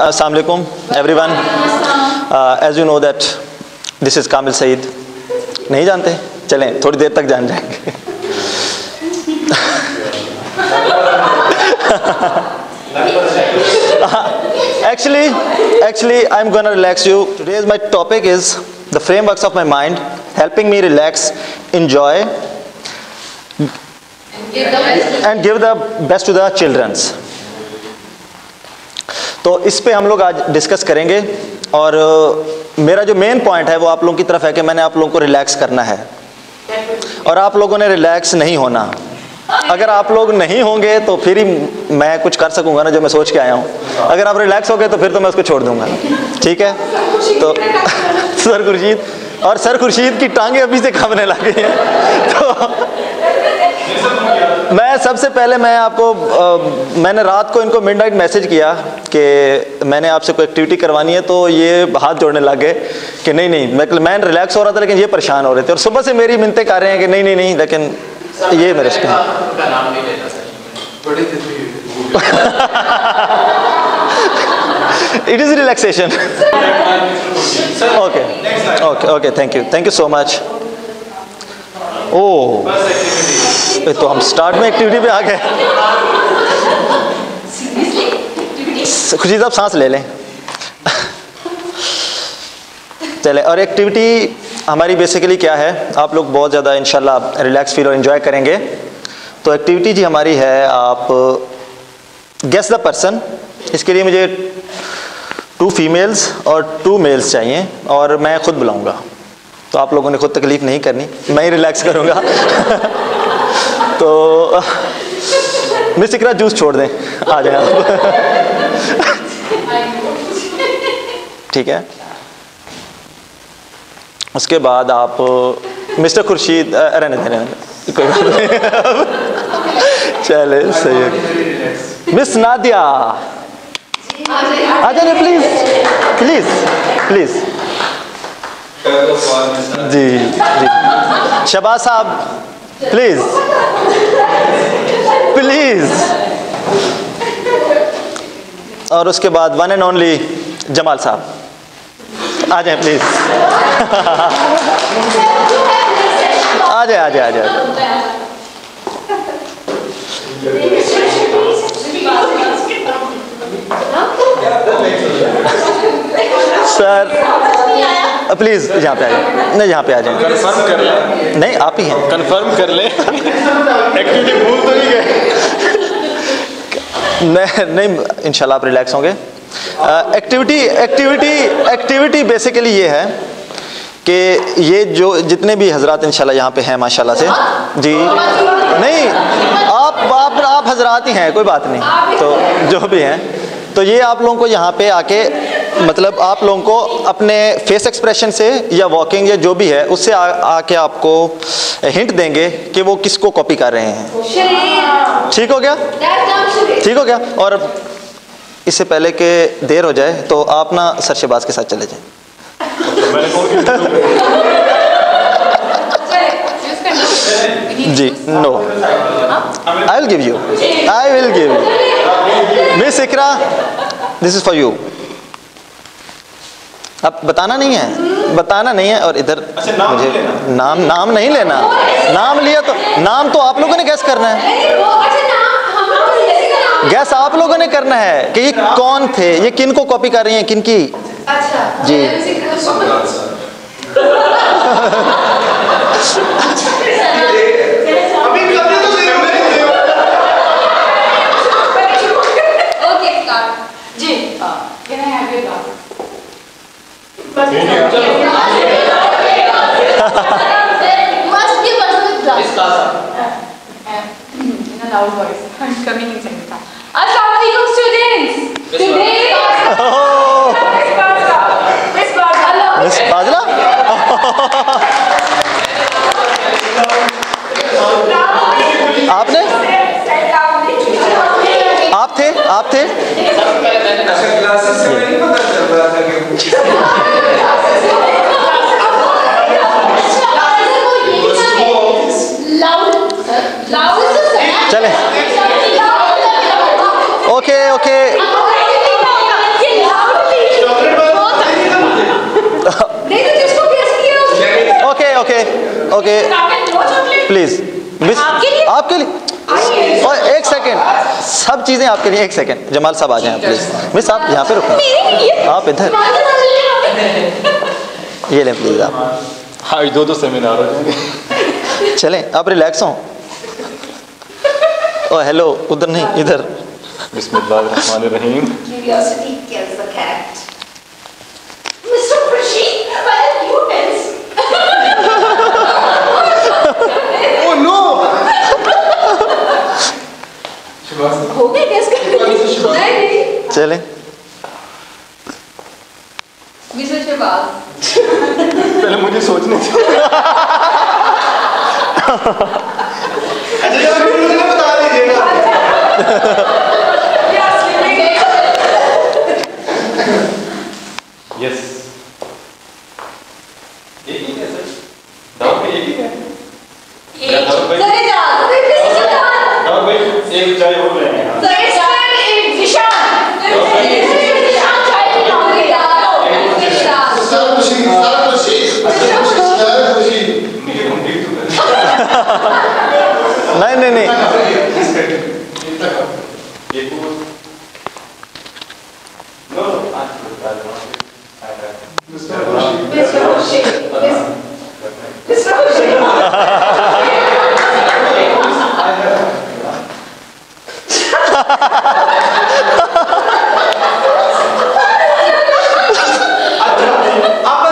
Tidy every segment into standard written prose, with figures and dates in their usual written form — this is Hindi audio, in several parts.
अस्सलाम वालेकुम everyone. As you know that this is Kamil Saeed. नहीं जानते? चलें थोड़ी देर तक जान जाएंगे। Actually, I'm gonna relax you. Today's my topic is the frameworks of my mind, helping me relax, enjoy, and give the best to the childrens. तो इस पे हम लोग आज डिस्कस करेंगे और मेरा जो मेन पॉइंट है वो आप लोगों की तरफ है कि मैंने आप लोगों को रिलैक्स करना है और आप लोगों ने रिलैक्स नहीं होना। अगर आप लोग नहीं होंगे तो फिर ही मैं कुछ कर सकूंगा ना जो मैं सोच के आया हूँ। अगर आप रिलैक्स हो गए तो फिर तो मैं उसको छोड़ दूंगा। ठीक है? तो सर खुर्शीद और सर खुर्शीद की टांगे अभी से कांपने लगी हैं। तो मैं सबसे पहले मैंने रात को इनको मिडनाइट मैसेज किया कि मैंने आपसे कोई एक्टिविटी करवानी है, तो ये हाथ जोड़ने लग गए कि नहीं मैं रिलैक्स हो रहा था लेकिन ये परेशान हो रहे थे और सुबह से मेरी मिन्नतें कर रहे हैं कि नहीं लेकिन ये मेरे से it is relaxation. Okay thank you so much. Oh तो हम स्टार्ट में एक्टिविटी पे आ गए। खुशी साहब सांस ले लें। चले, और एक्टिविटी हमारी बेसिकली क्या है, आप लोग बहुत ज़्यादा इंशाल्लाह रिलैक्स फील और एंजॉय करेंगे। तो एक्टिविटी जी हमारी है, आप गेस द पर्सन। इसके लिए मुझे 2 फीमेल्स और 2 मेल्स चाहिए और मैं खुद बुलाऊंगा। तो आप लोगों ने खुद तकलीफ़ नहीं करनी, मैं ही रिलैक्स करूंगा। तो मिस इकरा जूस छोड़ दें, आ जाए आप। ठीक है? उसके बाद आप मिस्टर खुर्शीद रहने दें, कोई बात नहीं। चले सही है। मिस नादिया आ जाइए प्लीज। जी शबाज साहब प्लीज। और उसके बाद वन एंड ओनली जमाल साहब आ जाए प्लीज। आ जाए। सर प्लीज यहाँ पे आ जाए। नहीं यहाँ पे आ जाए। कंफर्म कर ले। नहीं आप ही हैं। कंफर्म कर ले। एक्टिविटी भूल तो नहीं गए? नहीं इंशाल्लाह आप रिलैक्स होंगे। एक्टिविटी बेसिकली ये है कि ये जो जितने भी हजरात इंशाल्लाह यहाँ पे हैं माशाल्लाह से जी, नहीं आप हजरात ही हैं, कोई बात नहीं। तो जो भी हैं, तो ये आप लोगों को यहाँ पे आके मतलब आप लोगों को अपने फेस एक्सप्रेशन से या वॉकिंग या जो भी है उससे आके आपको हिंट देंगे कि वो किसको कॉपी कर रहे हैं। ठीक हो गया? और इससे पहले कि देर हो जाए तो आप ना सर शहबाज के साथ चले जाएं। जी no, I will give you. Miss Iqra this is for you. अब बताना नहीं है और इधर मुझे नाम नहीं लेना। नाम लिया तो नाम तो आप लोगों ने गैस करना है। गैस आप लोगों ने करना है कि ये कौन थे, ये किन को कॉपी कर रही हैं, किन की। जी मिस बाजला आपने आप थे चले। Okay okay okay please miss, आपके लिए और एक सेकेंड, सब चीजें आपके लिए। एक सेकेंड, जमाल साहब आ जाएं प्लीज। मिस आप यहाँ पे रुको, आप इधर ये लें प्लीज आप। हाँ, दो सेमिनार हो जाएंगे। चलें, आप रिलैक्स हों। ओ हेलो, उधर नहीं इधर। बिस्मिल्लाहिर्रहमानिर्रहीम। Curiosity kills the cat. Mr. Rashid, where are you else? Oh no! हो गया क्या इसका? नहीं। चलें। Mr. Shabazz. पहले मुझे सोचने दो। अच्छा मुझे बता दीजिएगा। यस, एक ही है सर, दाऊद भाई एक ही है। दाऊद भाई एक चाय हो रहे हैं। नहीं नहीं नहीं,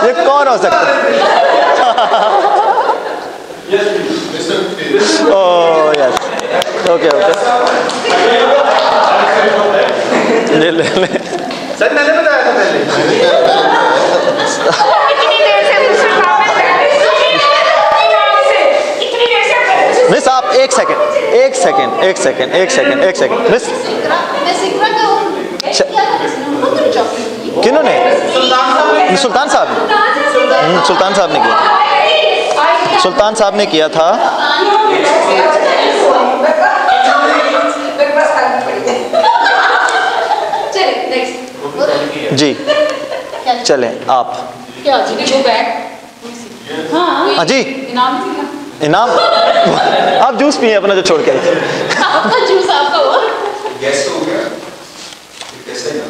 ये कौन हो सकता है? ओह यस, ओके ओके, ले ले ले। सर मैंने बताया था पहले। मिस आप एक सेकेंड, एक सेकेंड, एक सेकेंड, एक सेकेंड, एक सेकेंड मिस। किन्होंने? सुल्तान साहब, सुल्तान साहब ने किया, सुल्तान साहब ने किया था। जी चलें आप। क्या जी? हाँ जी, इनाम आप जूस पिए अपना जो छोड़ के आई थी। आपका जूस आपका हुआ? गैस हो गया कैसे ना?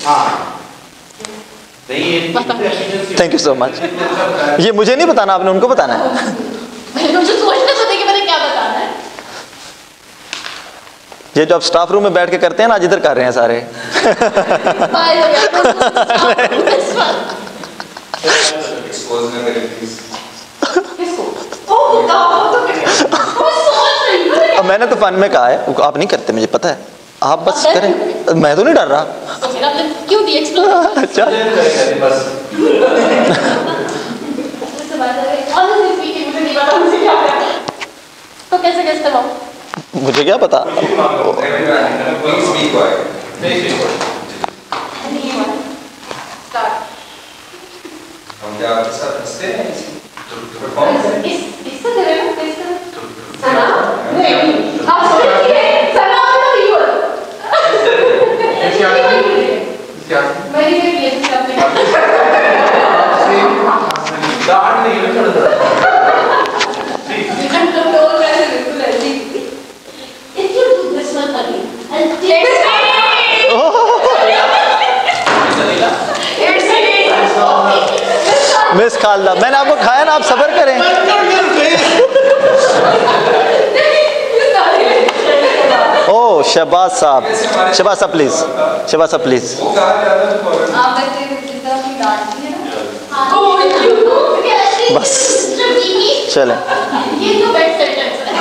हाँ, थैंक यू सो मच। ये मुझे नहीं बताना, आपने उनको बताना है। मुझे सोचने तो कि मैंने क्या बताना है। ये जो आप स्टाफ रूम में बैठ के करते हैं ना, आज इधर कर रहे हैं सारे। अब मैंने तो फन में कहा है, आप नहीं करते मुझे पता है, आप बस करें, मैं तो नहीं डर रहा। क्यों दी एक्सप्लोर? अच्छा तो कैसे कैसे करवाओ? मुझे क्या पता। हम क्या आपके साथ हंसते हैं? इससे दे रहे हो? सना? नहीं, आप सुनिए, सना मतलब यू। क्या? मेरी भी ये आपने। दाढ़ नहीं है छोड़ दो। कंट्रोल कैसे बिल्कुल ऐसी। If you do this one again, I'll take it. Miss Khalda, मैंने आपको खाया ना, आप सब्र करें। ओह शहबाज साहब, शहबाज साहब प्लीज, शहबाज साहब प्लीज। बस चलें। ये तो बेस्ट सेंटेंस है।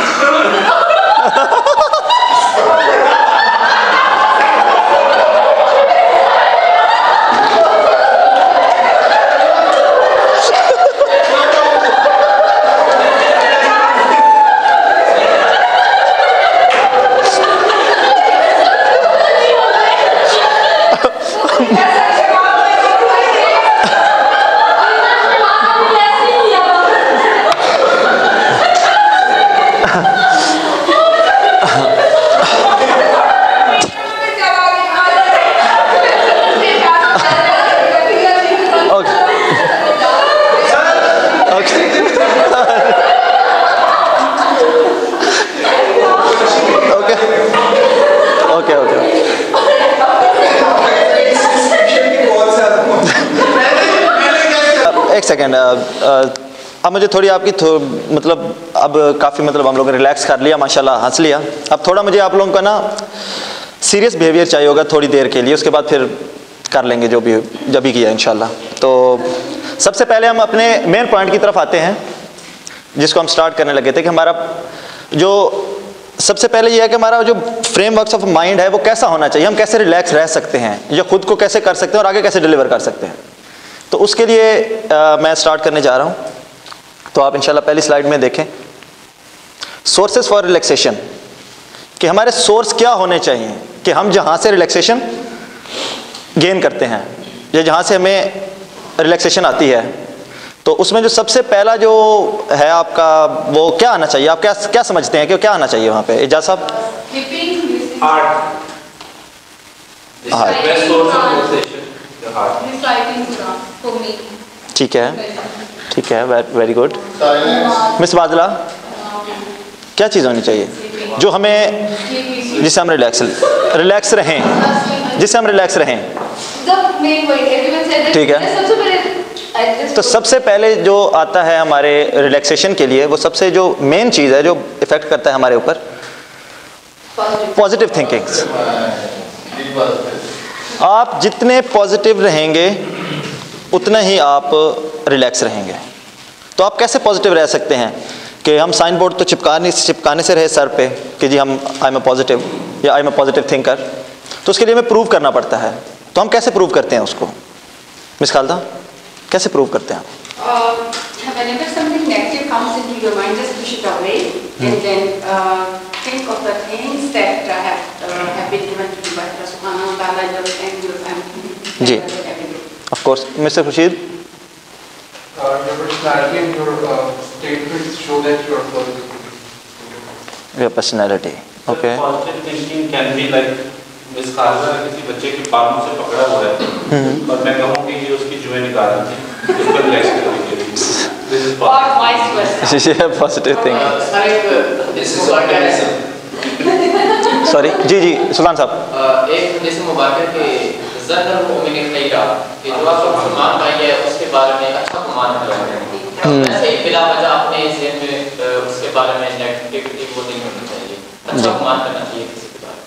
ओके ओके ओके एक सेकेंड, अब मुझे थोड़ी आपकी मतलब अब काफ़ी मतलब हम लोगों ने रिलैक्स कर लिया माशाल्लाह, हंस लिया। अब थोड़ा मुझे आप लोगों का ना सीरियस बिहेवियर चाहिए होगा थोड़ी देर के लिए, उसके बाद फिर कर लेंगे जो भी किया इंशाल्लाह। तो सबसे पहले हम अपने मेन पॉइंट की तरफ आते हैं जिसको हम स्टार्ट करने लगे थे कि हमारा जो सबसे पहले ये है कि हमारा जो फ्रेमवर्क्स ऑफ माइंड है वो कैसा होना चाहिए, हम कैसे रिलैक्स रह सकते हैं या खुद को कैसे कर सकते हैं और आगे कैसे डिलीवर कर सकते हैं। तो उसके लिए मैं स्टार्ट करने जा रहा हूँ। तो आप इंशाल्लाह पहली स्लाइड में देखें सोर्सेज फॉर रिलैक्सेशन, कि हमारे सोर्स क्या होने चाहिए कि हम जहाँ से रिलैक्सेशन गेन करते हैं या जहाँ से हमें रिलैक्सेशन आती है। तो उसमें जो सबसे पहला जो है आपका वो क्या आना चाहिए, आप क्या समझते हैं कि क्या आना चाहिए वहाँ पे एजाज साहब? ठीक है, ठीक है, वेरी गुड। मिस बादला, क्या चीज़ होनी चाहिए जो हमें जिससे हम रिलैक्स रहें, जिससे हम रिलैक्स रहें? ठीक है, तो सबसे पहले जो आता है हमारे रिलैक्सेशन के लिए, वो सबसे जो मेन चीज़ है जो इफेक्ट करता है हमारे ऊपर, पॉजिटिव थिंकिंग्स। आप जितने पॉजिटिव रहेंगे उतना ही आप रिलैक्स रहेंगे। तो आप कैसे पॉजिटिव रह सकते हैं कि हम साइन बोर्ड तो चिपकाने से रहे सर पे कि जी हम आई एम ए पॉजिटिव या I am a positive thinker, तो उसके लिए हमें प्रूव करना पड़ता है। तो हम कैसे प्रूव करते हैं उसको? मिस खालदा, कैसे प्रूव करते हैं आप? Whenever something negative comes into your mind, just push it away and then think of the things that have been given to you by Allah Subhanahu wa Taala and your family. Ji, of course, Mr. Khurshid. Your personality and your statements show that you are positive. Your personality, okay. So positive thinking can be like Miss Khalda किसी बच्चे के बालों से पकड़ा हुआ है और मैं कहूँ कि ये उसकी जुएं निकाल रही थी, उसको रिलैक्स कर रही थी। This is Yeah, positive thing. this is organism. Sorry, जी सुल्तान साहब। एक हदीस मुबारक के ज़न्नुल मुमिन खैरा कि जो आप मुसलमान भाई है उसके बारे में अच्छा गुमान करें। ऐसे ही बिला वजह अपने ज़हन में उसके बारे में नेगेटिविटी वो नहीं होनी चाहिए, अच्छा गुमान करना चाहिए किसी के बारे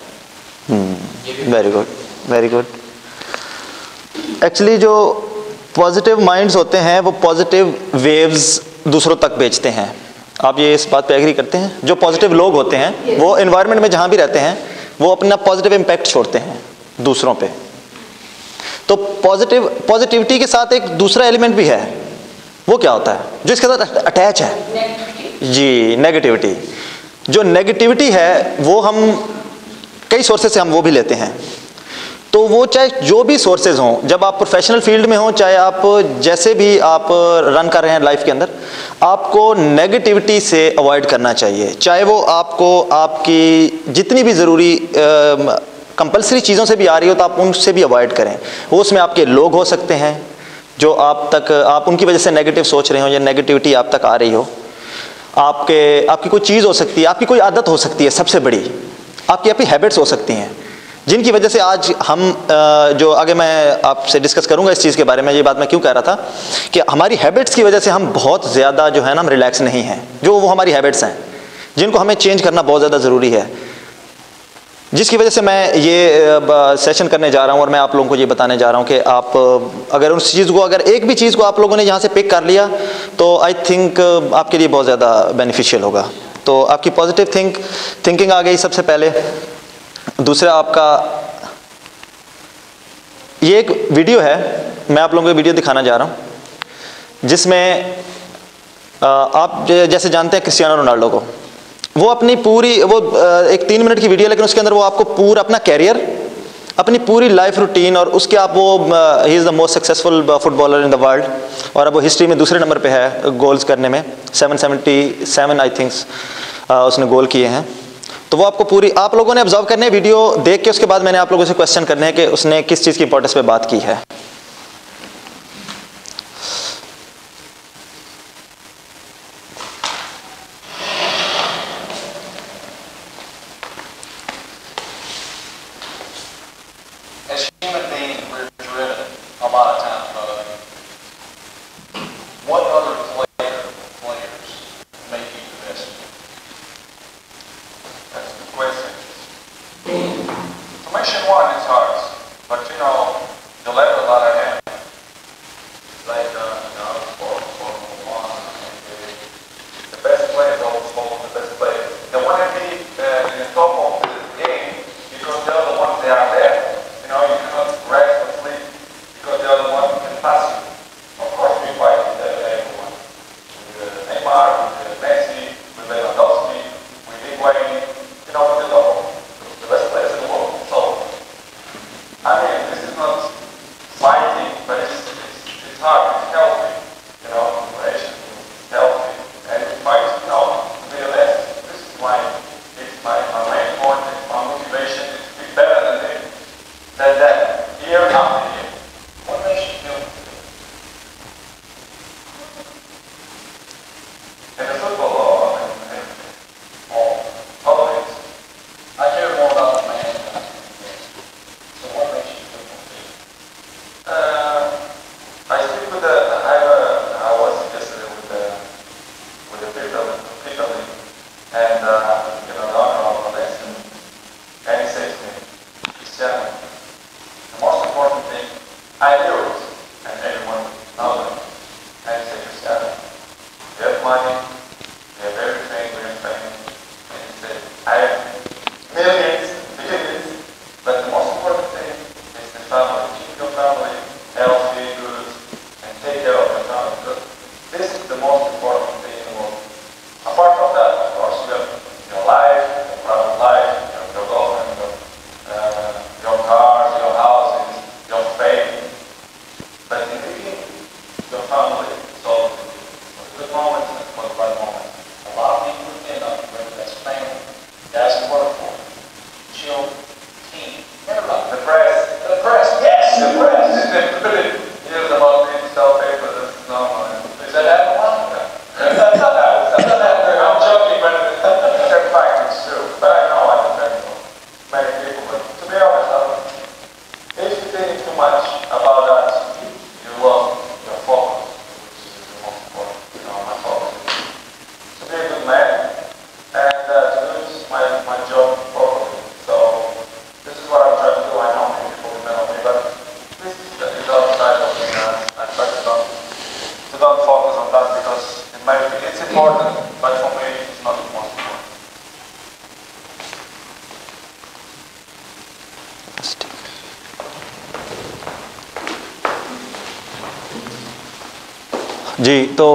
में। Very good, very good. Actually जो पॉजिटिव माइंड्स होते हैं वो पॉजिटिव वेव्स दूसरों तक भेजते हैं। आप ये इस बात पे एग्री करते हैं? जो पॉजिटिव लोग होते हैं वो एनवायरनमेंट में जहाँ भी रहते हैं वो अपना पॉजिटिव इम्पैक्ट छोड़ते हैं दूसरों पे। तो पॉजिटिविटी के साथ एक दूसरा एलिमेंट भी है, वो क्या होता है जो इसके साथ अटैच है? जी, नेगेटिविटी। जो नेगेटिविटी है वो हम कई सोर्सेज से हम वो भी लेते हैं। तो वो चाहे जो भी सोर्सेज हों, जब आप प्रोफेशनल फील्ड में हों, चाहे आप जैसे भी आप रन कर रहे हैं लाइफ के अंदर, आपको नेगेटिविटी से अवॉइड करना चाहिए। चाहे वो आपको आपकी जितनी भी ज़रूरी कंपलसरी चीज़ों से भी आ रही हो तो आप उनसे भी अवॉइड करें। वो उसमें आपके लोग हो सकते हैं जो आप उनकी वजह से नेगेटिव सोच रहे हो या नेगेटिविटी आप तक आ रही हो। आपकी कोई चीज़ हो सकती है, आपकी कोई आदत हो सकती है, सबसे बड़ी आपकी हैबिट्स हो सकती हैं जिनकी वजह से आज हम जो आगे मैं आपसे डिस्कस करूंगा इस चीज़ के बारे में, ये बात मैं क्यों कह रहा था कि हमारी हैबिट्स की वजह से हम बहुत ज़्यादा जो है ना हम रिलैक्स नहीं हैं। जो वो हमारी हैबिट्स हैं जिनको हमें चेंज करना बहुत ज़्यादा ज़रूरी है, जिसकी वजह से मैं ये सेशन करने जा रहा हूँ और मैं आप लोगों को ये बताने जा रहा हूँ कि आप अगर उस चीज़ को, अगर एक भी चीज़ को आप लोगों ने यहाँ से पिक कर लिया तो आई थिंक आपके लिए बहुत ज़्यादा बेनिफिशियल होगा। तो आपकी पॉजिटिव थिंकिंग आ गई सबसे पहले। दूसरा आपका ये एक वीडियो है, मैं आप लोगों को वीडियो दिखाना जा रहा हूँ जिसमें आप जैसे जानते हैं क्रिस्टियानो रोनाल्डो को, वो अपनी पूरी एक 3 मिनट की वीडियो, लेकिन उसके अंदर वो आपको पूरा अपना कैरियर, अपनी पूरी लाइफ रूटीन और उसके आप वो he is the most successful footballer in the world और अब वो हिस्ट्री में दूसरे नंबर पे है गोल्स करने में, 777 आई थिंक्स उसने गोल किए हैं। तो वो आपको पूरी आप लोगों ने ऑब्जर्व करने वीडियो देख के उसके बाद मैंने आप लोगों से क्वेश्चन करने हैं कि उसने किस चीज़ की इंपॉर्टेंस पे बात की है। money, we have everything, we're famous. And he said, I have millions, billions, but the most important thing is the family. Keep your family healthy, good, and take care of your family good. This is the most important thing in the world. Apart from that, of course, you have your life, your private life, your girlfriend, your cars, your houses, your fame. But in the beginning, your family is all for good moments and for the bad moments. A lot of people end up with this family. That's wonderful. Chill, team, everybody. The press, yes, the press. They put it years about being self-paper, this is normal. Is that happening? That's not happening. I'm joking, but in fact it's true. But I know I depend on many people. But to be honest, if you think too much about that, you lose your focus, which is the most important. My focus is to be a good man and to do my job properly. So this is what I'm trying to do. I know many people depend on me, but this is the other side of me. I try to don't focus on that because it's important, but for me it's not the most important. जी, तो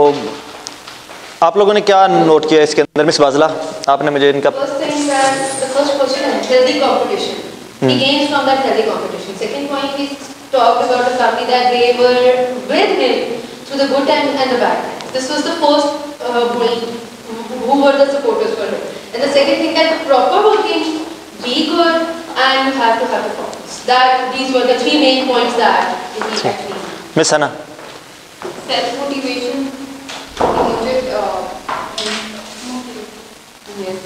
आप लोगों ने क्या नोट किया इसके अंदर? मिस बाजला, आपने मुझे इनका First thing that the first question is healthy competition. He gains from that healthy competition. Second point, he talked about the family that they were with him through the good times and the bad times. This was the first who were the supporters for him. And the second thing, that proper working, be good, and you have to have the focus. That these were the three main points that he actually. Miss हना, Self-motivation, yes,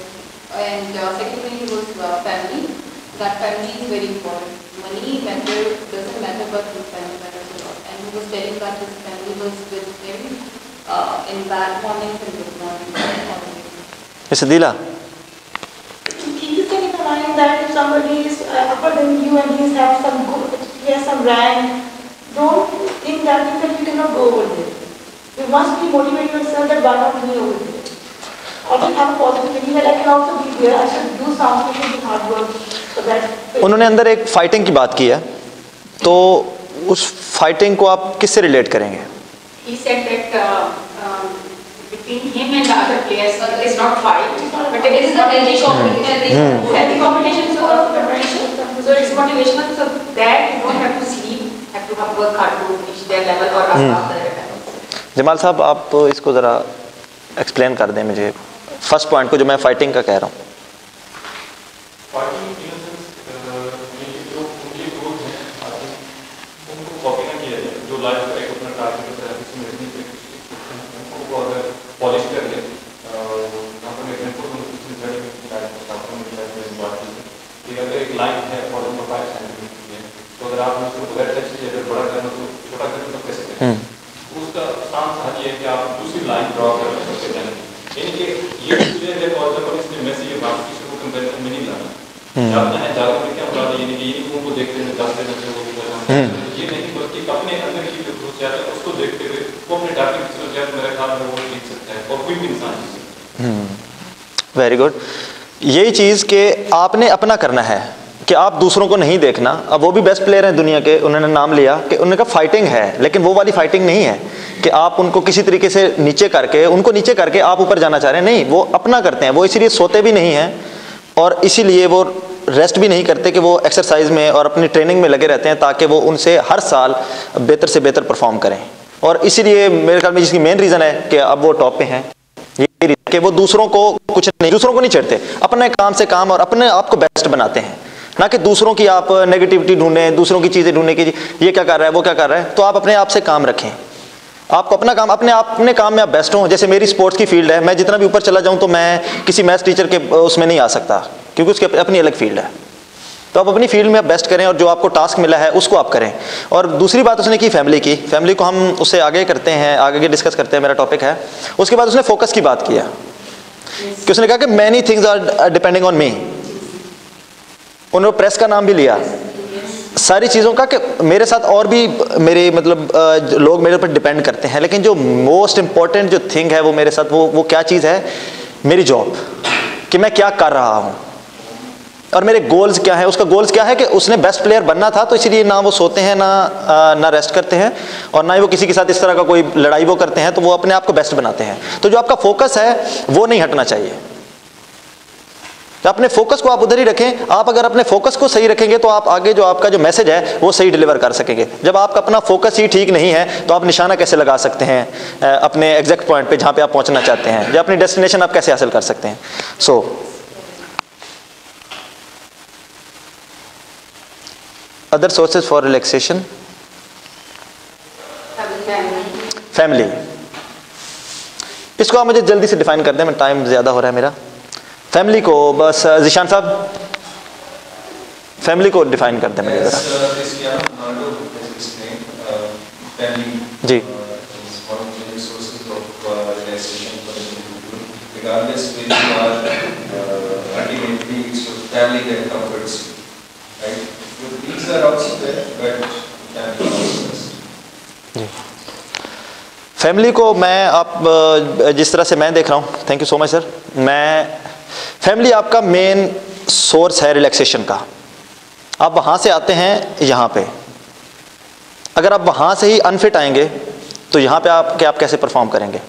and second thing was family. That family is very important. Money doesn't matter, but family matters a lot. And he was telling that his family was with him in bad mornings and good mornings. Miss Adeela, Keep this thing in mind that if somebody is upper than you and he has some rank, don't think that you cannot go over there. You must be motivating yourself that why not me over there. Always have a positive thinking that I can also be there. I should do something with hard work so that. उन्होंने अंदर एक फाइटिंग की बात की है, तो उस फाइटिंग को आप किससे रिलेट करेंगे? He said that between him and the other players, it is not fight, but it is a healthy competition. Healthy competition is also preparation. So it is motivational, so that you don't have to sleep, have to work hard to reach their level or above their level. Jamal साहब, आप इसको ज़रा एक्सप्लेन कर दें मुझे, फर्स्ट पॉइंट को जो मैं फाइटिंग का कह रहा हूँ। उनको कॉपी ना किया जाए, जो लाइफ का एक अपना टारगेट होता है, उसमें उनको अगर पॉलिश कर ले, यहाँ पर एग्जाम्पल में बात की कि अगर एक लाइन है और उनको 5 सेंटीमीटर है, तो अगर आप उसको बगैर टच किए अगर बड़ा करना तो छोटा करना तो कैसे करें? उसका आसान सा ये है कि आप दूसरी लाइन ड्रॉ कर सकते हैं, यानी कि ये दूसरे है और जब इसमें मैसेज ये बात किसी को कंपैरिजन में नहीं लाना जाता है, ज़्यादा में क्या मुराद है, यानी कि यूनिफॉर्म को देखते हुए 10 दिन से वो ये नहीं, बल्कि अपने अंदर की जो सोच है उसको देखते हुए वो अपने टारगेट की सोच है, मेरे ख्याल में वो जीत सकता है और कोई भी इंसान जीत सकता है। Very good. यही चीज़ कि आपने अपना करना है कि आप दूसरों को नहीं देखना। अब वो भी बेस्ट प्लेयर हैं दुनिया के, उन्होंने नाम लिया कि उन्होंने कहा फाइटिंग है, लेकिन वो वाली फाइटिंग नहीं है कि आप उनको किसी तरीके से नीचे करके आप ऊपर जाना चाह रहे हैं। नहीं, वो अपना करते हैं, वो इसीलिए सोते भी नहीं हैं और इसीलिए वो रेस्ट भी नहीं करते कि वो एक्सरसाइज में और अपनी ट्रेनिंग में लगे रहते हैं ताकि वो उनसे हर साल बेहतर से बेहतर परफॉर्म करें। और इसीलिए मेरे ख्याल में जिसकी मेन रीज़न है कि अब वो टॉप पे हैं, ये कि वो दूसरों को नहीं छेड़ते, अपने काम से काम और अपने आप को बेस्ट बनाते हैं, ना कि दूसरों की आप नेगेटिविटी ढूंढें, दूसरों की चीज़ें ढूंढने की ये क्या कर रहा है, वो क्या कर रहा है। तो आप अपने आप से काम रखें, आपको अपना काम अपने काम में आप बेस्ट हों। जैसे मेरी स्पोर्ट्स की फील्ड है, मैं जितना भी ऊपर चला जाऊं तो मैं किसी मैथ्स टीचर के उसमें नहीं आ सकता क्योंकि उसकी अपनी अलग फील्ड है। तो आप अपनी फील्ड में आप बेस्ट करें और जो आपको टास्क मिला है उसको आप करें। और दूसरी बात उसने की फैमिली को हम उससे आगे करते हैं, आगे डिस्कस करते हैं, मेरा टॉपिक है। उसके बाद उसने फोकस की बात किया कि उसने कहा कि many things are depending on me. उन्होंने प्रेस का नाम भी लिया, सारी चीज़ों का कि मेरे साथ और भी मेरे मतलब लोग मेरे ऊपर डिपेंड करते हैं, लेकिन जो मोस्ट इम्पॉर्टेंट जो थिंग है वो मेरे साथ वो क्या चीज़ है, मेरी जॉब, कि मैं क्या कर रहा हूँ और मेरे गोल्स क्या है। उसका गोल्स क्या है कि उसने बेस्ट प्लेयर बनना था, तो इसलिए ना वो सोते हैं ना रेस्ट करते हैं और ना ही वो किसी के साथ इस तरह का कोई लड़ाई वो करते हैं, तो वो अपने आप को बेस्ट बनाते हैं। तो जो आपका फोकस है वो नहीं हटना चाहिए, तो अपने फोकस को आप उधर ही रखें। आप अगर अपने फोकस को सही रखेंगे तो आप आगे जो आपका जो मैसेज है वो सही डिलीवर कर सकेंगे। जब आपका अपना फोकस ही ठीक नहीं है तो आप निशाना कैसे लगा सकते हैं अपने एग्जैक्ट पॉइंट पे जहाँ पे आप पहुँचना चाहते हैं, या अपनी डेस्टिनेशन आप कैसे हासिल कर सकते हैं। So other sources for relaxation, family, इसको आप मुझे जल्दी से डिफाइन कर दें, मैं टाइम ज़्यादा हो रहा है मेरा। फैमिली को बस जिशान साहब फैमिली को डिफाइन कर दें मुझे ज़रा। जी फैमिली को मैं आप जिस तरह से मैं देख रहा हूँ, thank you so much sir, मैं फैमिली आपका मेन सोर्स है रिलैक्सेशन का। आप वहाँ से आते हैं यहाँ पे, अगर आप वहाँ से ही अनफिट आएंगे तो यहाँ पे आप कैसे परफॉर्म करेंगे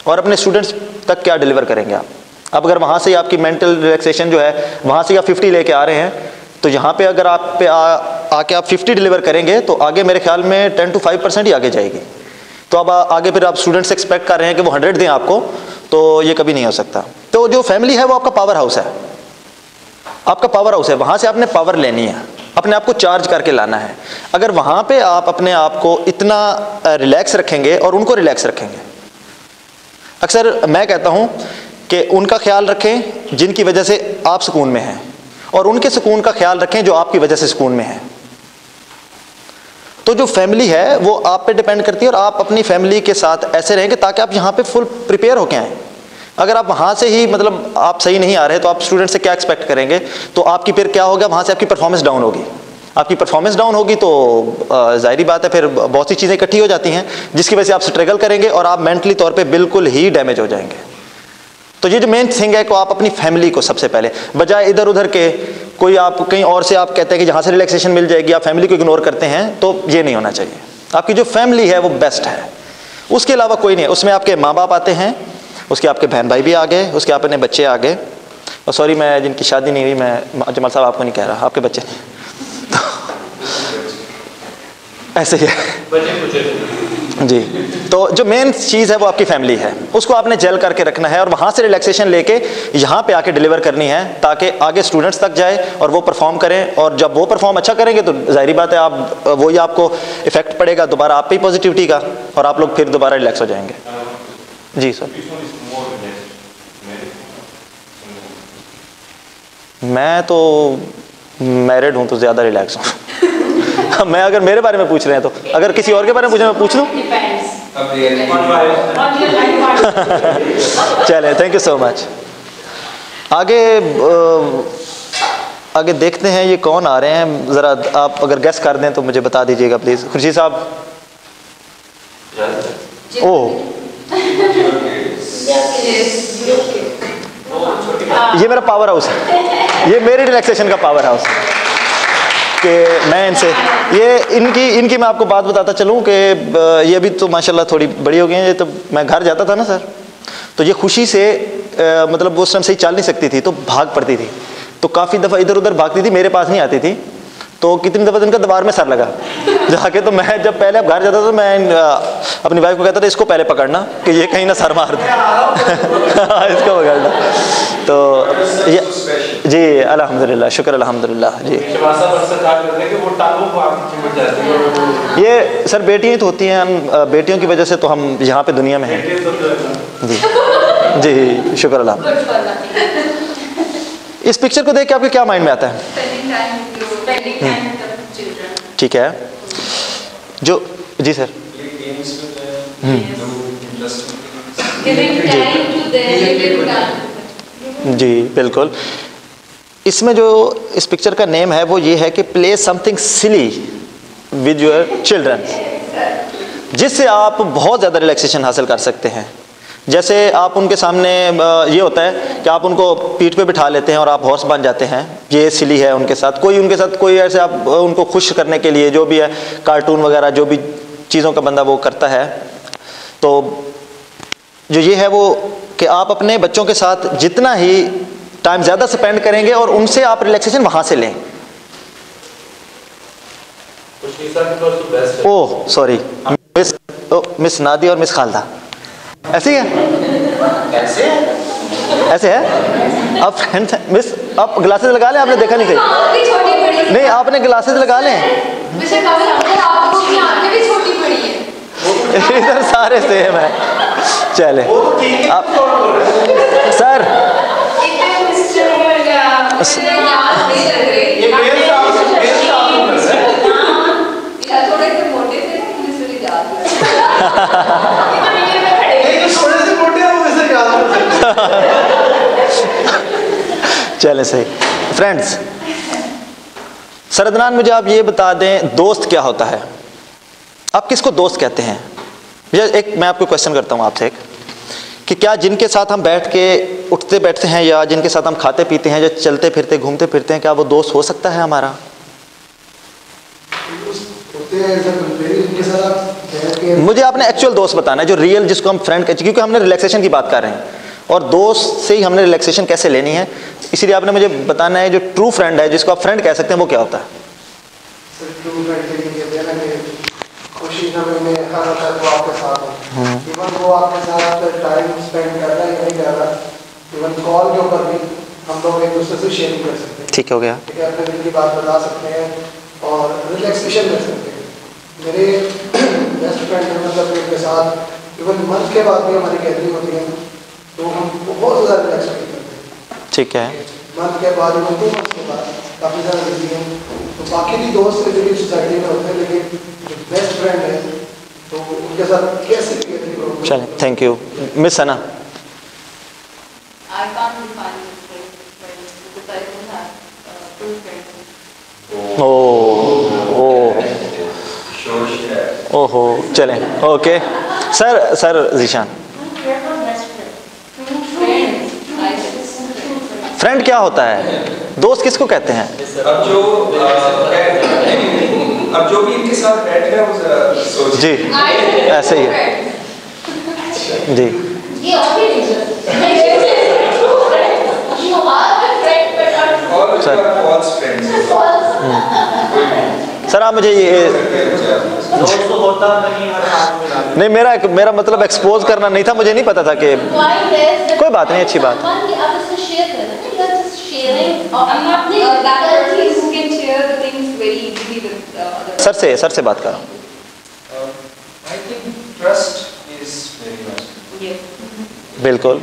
और अपने स्टूडेंट्स तक क्या डिलीवर करेंगे आप अगर वहाँ से ही आपकी मेंटल रिलैक्सेशन जो है वहाँ से आप 50 लेके आ रहे हैं, तो यहाँ पे अगर आप पे आके आप 50 डिलीवर करेंगे तो आगे मेरे ख्याल में 10 to 5% ही आगे जाएगी। तो अब आगे फिर आप स्टूडेंट्स एक्सपेक्ट कर रहे हैं कि वो 100 दें आपको, तो ये कभी नहीं हो सकता। तो जो फैमिली है वो आपका पावर हाउस है, आपका पावर हाउस है, वहाँ से आपने पावर लेनी है, अपने आप को चार्ज करके लाना है। अगर वहाँ पे आप अपने आप को इतना रिलैक्स रखेंगे और उनको रिलैक्स रखेंगे, अक्सर मैं कहता हूँ कि उनका ख्याल रखें जिनकी वजह से आप सुकून में हैं, और उनके सुकून का ख्याल रखें जो आपकी वजह से सुकून में हैं। तो जो फैमिली है वो आप पे डिपेंड करती है, और आप अपनी फैमिली के साथ ऐसे रहेंगे ताकि आप यहाँ पे फुल प्रिपेयर होके आएँ। अगर आप वहाँ से ही मतलब आप सही नहीं आ रहे तो आप स्टूडेंट से क्या एक्सपेक्ट करेंगे, तो आपकी फिर क्या होगा, वहाँ से आपकी परफॉर्मेंस डाउन होगी। आपकी परफॉर्मेंस डाउन होगी तो जाहिर बात है फिर बहुत सी चीज़ें इकट्ठी हो जाती हैं जिसकी वजह से आप स्ट्रगल करेंगे और आप मेंटली तौर पे बिल्कुल ही डैमेज हो जाएंगे। तो ये जो मेन थिंग है कि आप अपनी फैमिली को सबसे पहले, बजाय इधर उधर के कोई आप कहीं और से आप कहते हैं कि जहाँ से रिलैक्सेशन मिल जाएगी, आप फैमिली को इग्नोर करते हैं, तो ये नहीं होना चाहिए। आपकी जो फैमिली है वो बेस्ट है, उसके अलावा कोई नहीं है। उसमें आपके माँ बाप आते हैं, उसके आपके बहन भाई भी आ गए, उसके अपने बच्चे आ गए, और सॉरी मैं जिनकी शादी नहीं हुई, मैं जमाल साहब आपको नहीं कह रहा, आपके बच्चे तो ऐसे ही है जी। तो जो मेन चीज़ है वो आपकी फैमिली है, उसको आपने जेल करके रखना है और वहाँ से रिलैक्सेशन लेके यहाँ पे आके डिलीवर करनी है ताकि आगे स्टूडेंट्स तक जाए और वो परफॉर्म करें। और जब वो परफॉर्म अच्छा करेंगे तो जाहिर बात है आप वही आपको इफेक्ट पड़ेगा दोबारा आप पे ही पॉजिटिविटी का, और आप लोग फिर दोबारा रिलैक्स हो जाएंगे। जी सर, मैं तो मैरिड हूँ तो ज़्यादा रिलैक्स हूँ। मैं अगर मेरे बारे में पूछ रहे हैं तो, अगर किसी और के बारे में पूछे मैं पूछ लूँ। चले, थैंक यू सो मच। आगे देखते हैं ये कौन आ रहे हैं, ज़रा आप अगर गेस कर दें तो मुझे बता दीजिएगा प्लीज़। खुर्शीद साहब। ओह, ये मेरा पावर हाउस है, ये मेरी रिलैक्सेशन का पावर हाउस है कि मैं इनसे ये इनकी मैं आपको बात बताता चलूँ कि ये अभी तो माशाल्लाह थोड़ी बड़ी हो गई हैं। ये तो मैं घर जाता था ना सर, तो ये खुशी से मतलब वो उस टाइम सही चल नहीं सकती थी तो भाग पड़ती थी, तो काफ़ी दफ़ा इधर उधर भागती थी, मेरे पास नहीं आती थी। तो कितनी दफ़ा इनका दीवार में सर लगा जाके, तो मैं जब पहले घर जाता था तो मैं अपनी वाइफ को कहता था इसको पहले पकड़ना कि ये कहीं ना सर मार दे इसको पकड़ना। तो ये जी अल्हम्दुलिल्लाह, शुक्र अल्हम्दुलिल्लाह जी। ये सर बेटियाँ ही तो होती हैं, बेटियों की वजह से तो हम यहाँ पे दुनिया में हैं जी। जी शुक्र अल्लाह। इस पिक्चर को देख के आपके क्या माइंड में आता है? ठीक है जो जी सर जी बिल्कुल। इसमें जो इस पिक्चर का नेम है वो ये है कि play something silly with your children, जिससे आप बहुत ज़्यादा रिलैक्सेशन हासिल कर सकते हैं। जैसे आप उनके सामने ये होता है कि आप उनको पीठ पे बिठा लेते हैं और आप हॉर्स बन जाते हैं, ये सिली है उनके साथ कोई ऐसे आप उनको खुश करने के लिए जो भी है कार्टून वगैरह जो भी चीज़ों का बंदा वो करता है। तो जो ये है वो कि आप अपने बच्चों के साथ जितना ही टाइम ज़्यादा स्पेंड करेंगे और उनसे आप रिलैक्सेशन वहाँ से लें। ओह सॉरी, मिस नादी और मिस खालदा ऐसे ही है, ऐसे है। आप फ्रेंड्स हैं मिस, आप ग्लासेस लगा लें, आपने देखा नहीं कहीं? नहीं, आपने ग्लासेस लगा लें। इधर सारे सेम है। चले आप सर, चले सही। फ्रेंड्स, सरदनान मुझे आप ये बता दें दोस्त क्या होता है, आप किसको दोस्त कहते हैं? एक मैं आपको क्वेश्चन करता हूँ आपसे कि क्या जिनके साथ हम बैठ के उठते बैठते हैं या जिनके साथ हम खाते पीते हैं या चलते फिरते घूमते फिरते हैं, क्या वो दोस्त हो सकता है हमारा? मुझे आपने एक्चुअल दोस्त बताना है, जो रियल, जिसको हम फ्रेंड कहते हैं, क्योंकि हमने रिलैक्सेशन की बात कर रहे हैं और दोस्त से ही हमने रिलैक्सेशन कैसे लेनी है, इसीलिए आपने मुझे बताना है जो ट्रू फ्रेंड है, जिसको आप फ्रेंड कह सकते हैं, वो क्या होता है? खुशी में हर वक्त वो आपके साथ है, इवन वो आपके साथ टाइम स्पेंड कर रहा है या नहीं कर रहा, इवन कॉल के ऊपर भी हम लोग एक दूसरे से शेयर कर सकते हैं। ठीक हो गया, ठीक है, अपने दिल की बात बता सकते हैं और रिलैक्सेशन कर सकते हैं। मेरे बेस्ट फ्रेंड है, मतलब उनके साथ इवन मंथ के बाद भी हमारी गैदरिंग होती है तो हम बहुत ज़्यादा रिलैक्स फील करते हैं। ठीक है, मंथ के बाद इवन 2 मंथ के बाद काफ़ी ज़्यादा बिजी हैं, तो बाकी भी दोस्त जो सोसाइटी में होते हैं, लेकिन जो बेस्ट फ्रेंड है तो उनके साथ कैसे गैदरिंग करोगे? चलें, thank you. Miss Sana? I can't define friends because I don't have true friends. ओहो, चलें, ओके। सर जीशान, फ्रेंड क्या होता है? दोस्त किसको कहते हैं? अब जो भी इनके साथ बैठ गया वो जरा सोच। जी ऐसे ही है जी। सर आप मुझे ये नहीं, मेरा मतलब एक्सपोज करना नहीं था, मुझे नहीं पता था कि कोई बात नहीं, अच्छी बात। सर से बात करो। बिल्कुल,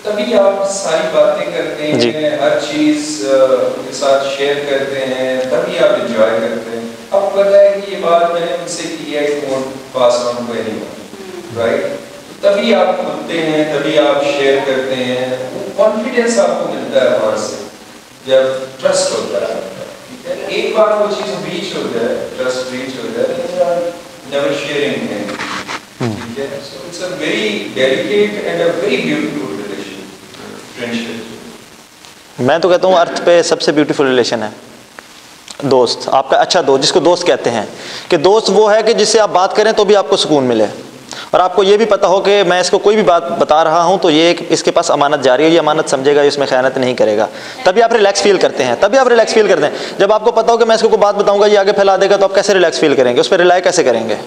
तभी आप सारी बातें करते हैं, हर चीज उनके साथ शेयर करते हैं, तभी आप एंजॉय करते हैं। अब पता है कि ये बात मैंने उनसे की है, it won't pass on to anyone, right? तभी आप खुलते हैं, तभी आप शेयर करते हैं, वो कॉन्फिडेंस आपको मिलता है वहां से, जब ट्रस्ट होता है। ठीक है, एक बार वो चीज ब्रीच हो जाए, ट्रस्ट ब्रीच हो जाए, नेवर शेयरिंग है। ठीक है, so it's a very delicate and a very beautiful friendship. मैं तो कहता हूँ अर्थ पे सबसे ब्यूटीफुल रिलेशन है दोस्त, आपका अच्छा दोस्त, जिसको दोस्त कहते हैं कि दोस्त वो है कि जिससे आप बात करें तो भी आपको सुकून मिले और आपको ये भी पता हो कि मैं इसको कोई भी बात बता रहा हूँ तो ये इसके पास अमानत जा रही है, ये अमानत समझेगा, इसमें खयानत नहीं करेगा। तभी आप रिलैक्स फील करते हैं, जब आपको पता हो कि मैं इसको कोई बात बताऊँगा ये आगे फैला देगा, तो आप कैसे रिलैक्स फील करेंगे, उस पर रिलाई कैसे करेंगे?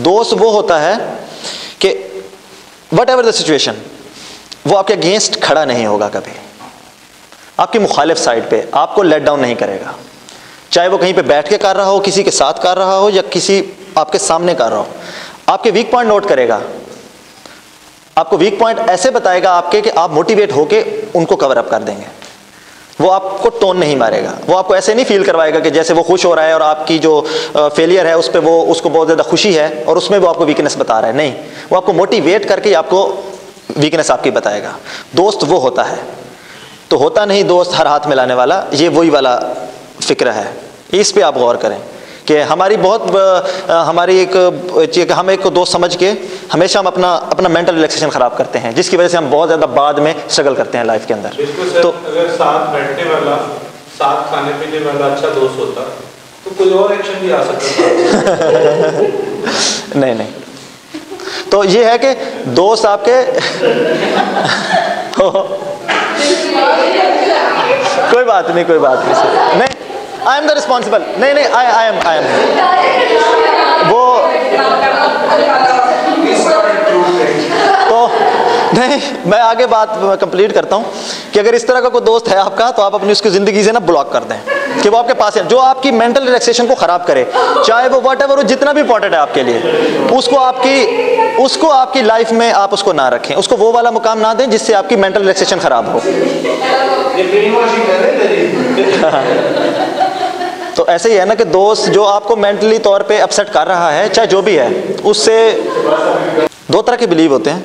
दोस्त वो होता है कि वट एवर द सिचुएशन, वो आपके अगेंस्ट खड़ा नहीं होगा, कभी आपकी मुखालिफ साइड पे आपको लेट डाउन नहीं करेगा, चाहे वो कहीं पे बैठ के कर रहा हो, किसी के साथ कर रहा हो या किसी आपके सामने कर रहा हो। आपके वीक पॉइंट नोट करेगा, आपको वीक पॉइंट ऐसे बताएगा आपके कि आप मोटिवेट होके उनको कवर अप कर देंगे। वो आपको टोन नहीं मारेगा, वो आपको ऐसे नहीं फील करवाएगा कि जैसे वो खुश हो रहा है और आपकी जो फेलियर है उस पर उसको बहुत ज़्यादा खुशी है और उसमें वो आपको वीकनेस बता रहा है। नहीं, वो आपको मोटिवेट करके आपको वीकनेस आपकी बताएगा। दोस्त वो होता है, तो होता नहीं दोस्त हर हाथ मिलाने वाला, ये वही वाला फिक्र है। इस पे आप गौर करें कि हमारी हमारी एक हम एक को दोस्त समझ के हमेशा हम अपना मेंटल रिलैक्सेशन ख़राब करते हैं, जिसकी वजह से हम बहुत ज़्यादा बाद में स्ट्रगल करते हैं लाइफ के अंदर। तो अगर साथ बैठने वाला, साथ खाने पीने वाला अच्छा दोस्त होता तो कोई और एक्शन भी आ सकता था। नहीं, तो ये है कि दोस्त आपके कोई बात नहीं सर, नहीं, आई एम द रिस्पॉन्सिबल, नहीं, आई एम वो तो नहीं, मैं आगे बात कंप्लीट करता हूँ कि अगर इस तरह का कोई दोस्त है आपका, तो आप अपनी उसकी ज़िंदगी से ना ब्लॉक कर दें कि वो आपके पास है, जो आपकी मेंटल रिलैक्सेशन को ख़राब करे, चाहे वो व्हाटएवर जितना भी इंपॉर्टेंट है आपके लिए, उसको आपकी लाइफ में आप उसको ना रखें, उसको वो वाला मुकाम ना दें जिससे आपकी मेंटल रिलैक्सेशन ख़राब हो। तो ऐसे ही है ना कि दोस्त जो आपको मेंटली तौर पे अपसेट कर रहा है, चाहे जो भी है, उससे दो तरह के बिलीव होते हैं।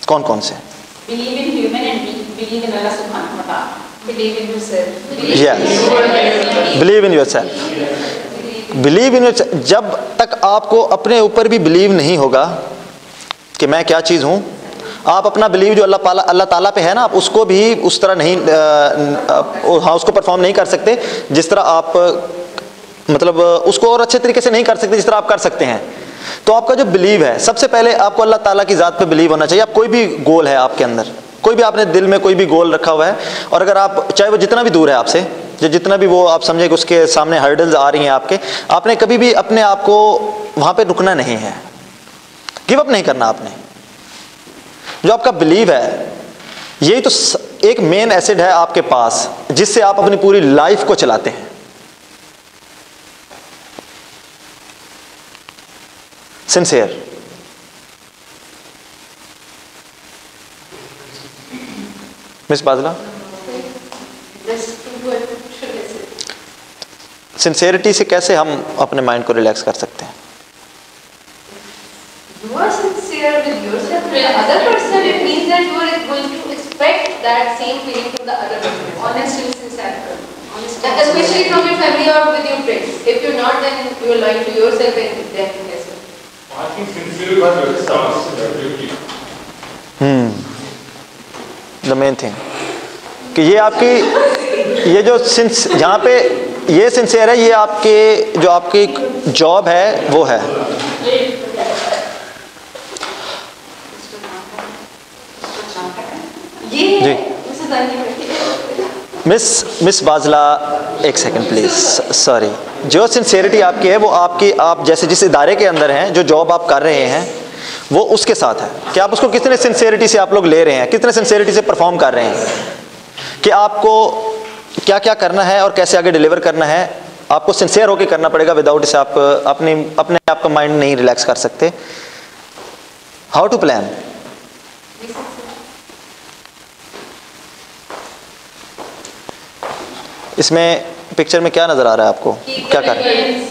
कौन कौन से? Believe in human and believe in Allah subhanahu wa ta'ala. Believe in yourself. Yes. Believe in yourself. Believe in yourself. जब तक आपको अपने ऊपर भी बिलीव नहीं होगा कि मैं क्या चीज़ हूँ, आप अपना बिलीव जो अल्लाह ताला पे है ना, आप उसको भी उस तरह नहीं उसको परफॉर्म नहीं कर सकते जिस तरह आप मतलब उसको और अच्छे तरीके से नहीं कर सकते जिस तरह आप कर सकते हैं। तो आपका जो बिलीव है, सबसे पहले आपको अल्लाह ताला की ज़ात पे बिलीव होना चाहिए। आप कोई भी गोल है आपके अंदर, कोई भी आपने दिल में कोई भी गोल रखा हुआ है, और अगर आप चाहे वो जितना भी दूर है आपसे, जितना भी वो आप समझे कि उसके सामने हर्डल्स आ रही हैं आपने कभी भी अपने आप को वहाँ पे रुकना नहीं है, गिव अप नहीं करना आपने। जो आपका बिलीव है, यही तो एक मेन एसिड है आपके पास जिससे आप अपनी पूरी लाइफ को चलाते हैं। सिंसियर, मिस बाजला, सिंसियरिटी से कैसे हम अपने माइंड को रिलैक्स कर सकते हैं? You are sincere with yourself, with the other person. It means that you are going to expect that same feeling from the other person. Honest and sincere. Especially from your family or with your friends. If you're not, then you are lying to yourself and them as well. I think sincerity starts with duty. The main thing कि ये आपकी ये जो जहाँ पे ये सिंसियर है, ये आपके जो आपकी जॉब है वो है। जी मिस बाजला, एक सेकंड प्लीज, सॉरी। जो सिंसियरिटी आपकी है वो आप जैसे जिस इदारे के अंदर हैं, जो जॉब आप कर रहे हैं, वो उसके साथ है कि आप उसको कितने सिंसियरिटी से आप लोग ले रहे हैं, कितने सिंसियरिटी से परफॉर्म कर रहे हैं, कि आपको क्या क्या करना है और कैसे आगे डिलीवर करना है। आपको सिंसियर होकर करना पड़ेगा, विदाउट इसे आप अपने आप का माइंड नहीं रिलैक्स कर सकते। How to plan? इसमें पिक्चर में क्या नजर आ रहा है आपको? क्या कर रहे हैं?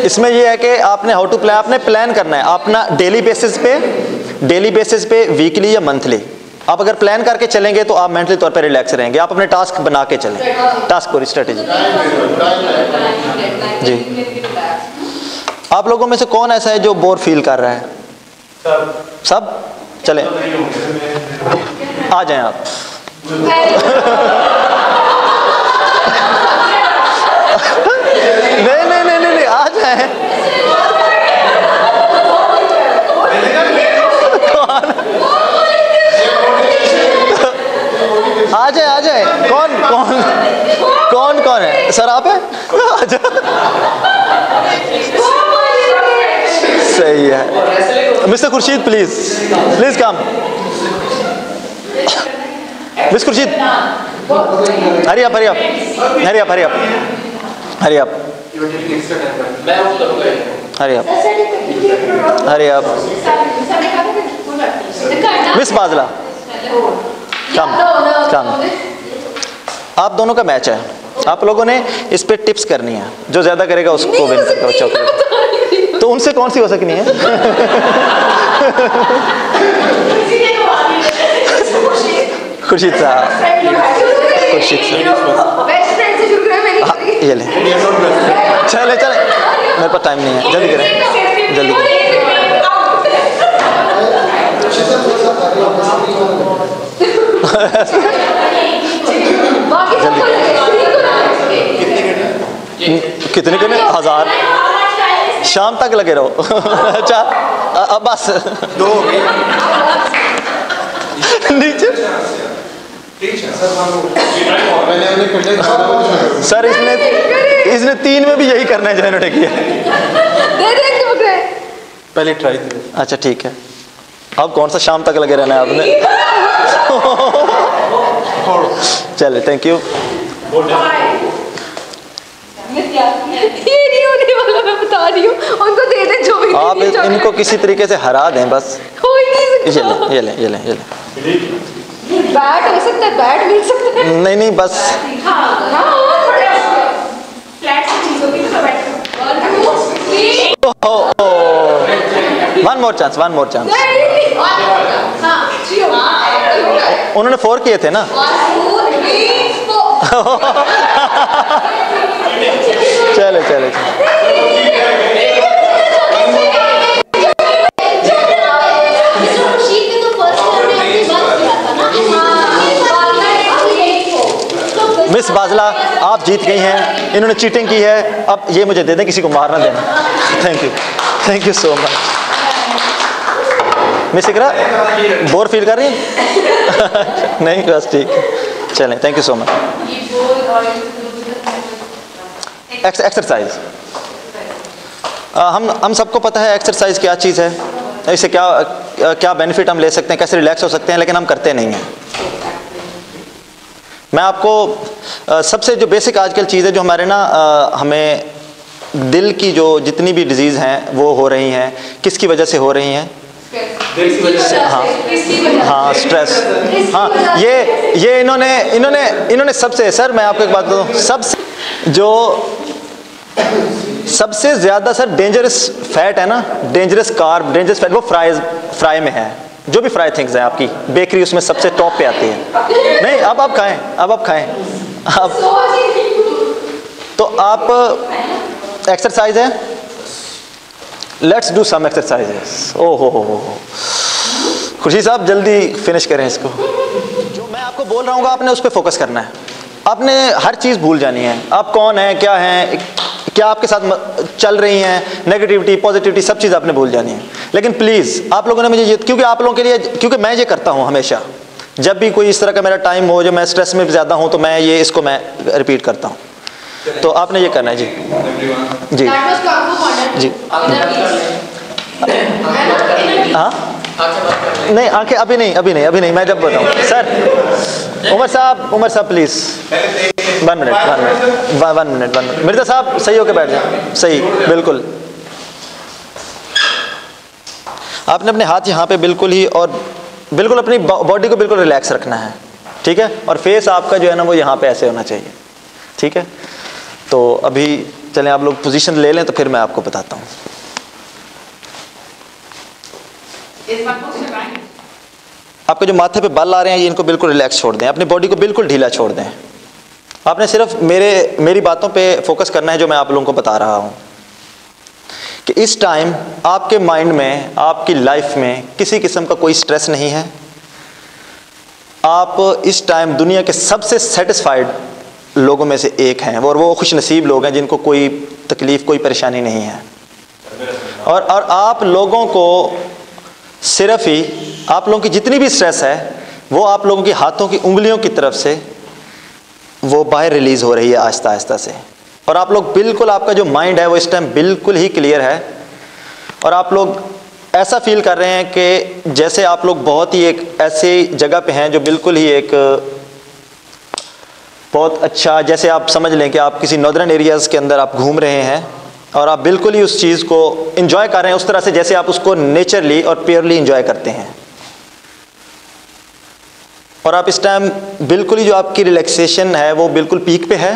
इसमें यह है कि आपने हाउ टू प्लान, आपने प्लान करना है अपना डेली बेसिस पे, वीकली या मंथली। आप अगर प्लान करके चलेंगे तो आप मेंटली तौर पे रिलैक्स रहेंगे। आप अपने टास्क बना के चलें, टास्क पूरी स्ट्रेटेजी। जी, आप लोगों में से कौन ऐसा है जो बोर फील कर रहा है? सब चलें, आ जाएं आप। नहीं, आ जाएं। आ जाए। कौन है? सर आप हैं? सही है। Mister Khurshid, please come. Miss Khurshid, hurry up. Miss बाजला, कम आप दोनों का मैच है, आप लोगों ने इस पे टिप्स करनी है, जो ज्यादा करेगा उसको विन करेगा चॉकलेट। तो उनसे कौन सी हो सकनी है? खुर्शीद साहब, खुर्शीद साहब, ये ले, चले चले, मेरे पास टाइम नहीं है, जल्दी करें, जल्दी करें। कितने करने? 1000। शाम तक लगे रहो। अच्छा अब बस 2 हो गई नीचे। सर इसने 3 में भी यही करना है जो इन्होंने किया। पहले ट्राई। अच्छा ठीक है, अब कौन सा शाम तक लगे रहना है आपने? चले, थैंक यू। ये नहीं होने वाला, मैं बता रही हूँ। उनको दे दे जो भी। आप इनको किसी तरीके से हरा दें बस। हो ही नहीं सकता। ये ले। बैट हो सकता है, बैट मिल सकता है। नहीं बस। One more chance. उन्होंने 4 किए थे ना। चले। मिस बाजला आप जीत गई हैं, इन्होंने चीटिंग की है, अब ये मुझे दे दें, किसी को मार ना देना। Thank you so much. Miss Iqra bore feel कर रही हैं? नहीं बस ठीक है, चलें, thank you so much. Exercise, हम सबको पता है एक्सरसाइज क्या चीज़ है, इससे क्या बेनिफिट हम ले सकते हैं, कैसे रिलैक्स हो सकते हैं, लेकिन हम करते नहीं हैं। मैं आपको सबसे जो बेसिक आजकल चीज़ है जो हमारे ना हमें दिल की जो जितनी भी डिजीज़ हैं वो हो रही हैं, किसकी वजह से हो रही हैं? हाँ स्ट्रेस। हाँ ये इन्होंने सबसे, सर मैं आपको एक बात बताऊँ, सबसे ज़्यादा सर डेंजरस फैट है ना, डेंजरस फैट, वो फ्राई में है। जो भी फ्राई थिंग्स हैं आपकी बेकरी, उसमें सबसे टॉप पे आती है। नहीं अब आप खाएं। तो आप एक्सरसाइज है, लेट्स डू सम एक्सरसाइजेस। हो खुर्शीद साहब जल्दी फिनिश करें इसको। जो मैं आपको बोल रहा हूँ आपने उस पर फोकस करना है, आपने हर चीज़ भूल जानी है। आप कौन हैं, क्या हैं, क्या आपके साथ चल रही हैं, नेगेटिविटी पॉजिटिविटी सब चीज़ आपने भूल जानी है। लेकिन प्लीज़ आप लोगों ने मुझे ये, क्योंकि आप लोगों के लिए, क्योंकि मैं ये करता हूँ हमेशा, जब भी कोई इस तरह का मेरा टाइम हो, जो मैं स्ट्रेस में ज़्यादा हूँ, तो मैं इसको रिपीट करता हूँ। तो आपने ये करना है जी। हाँ नहीं, आंखें अभी नहीं, मैं जब बताऊँ। सर उमर साहब प्लीज़ 1 मिनट। मिर्जा साहब सही होके बैठ जाए, सही बिल्कुल। आपने अपने हाथ यहाँ पे बिल्कुल ही, और बिल्कुल अपनी बॉडी को बिल्कुल रिलैक्स रखना है, ठीक है? और फेस आपका जो है ना वो यहाँ पे ऐसे होना चाहिए, ठीक है? तो अभी चलें आप लोग पोजीशन ले लें, तो फिर मैं आपको बताता हूँ। आपके जो माथे पे बाल आ रहे हैं, ये इनको बिल्कुल रिलैक्स छोड़ दें, अपनी बॉडी को बिल्कुल ढीला छोड़ दें। आपने सिर्फ मेरी बातों पे फोकस करना है, जो मैं आप लोगों को बता रहा हूँ कि इस टाइम आपके माइंड में, आपकी लाइफ में किसी किस्म का कोई स्ट्रेस नहीं है। आप इस टाइम दुनिया के सबसे सेटिस्फाइड लोगों में से एक हैं, और वो खुश नसीब लोग हैं जिनको कोई तकलीफ़, कोई परेशानी नहीं है। और आप लोगों को सिर्फ ही, आप लोगों की जितनी भी स्ट्रेस है वो आप लोगों की हाथों की उंगलियों की तरफ से वो बाहर रिलीज़ हो रही है आहिस्ता आहिस्ता से। और आप लोग बिल्कुल, आपका जो माइंड है वो इस टाइम बिल्कुल ही क्लियर है, और आप लोग ऐसा फील कर रहे हैं कि जैसे आप लोग बहुत ही एक ऐसी जगह पे हैं जो बिल्कुल ही एक बहुत अच्छा, जैसे आप समझ लें कि आप किसी नॉर्दर्न एरियाज़ के अंदर आप घूम रहे हैं, और आप बिल्कुल ही उस चीज़ को एंजॉय कर रहे हैं उस तरह से जैसे आप उसको नेचरली और प्योरली एंजॉय करते हैं। और आप इस टाइम बिल्कुल ही जो आपकी रिलैक्सेशन है वो बिल्कुल पीक पे है,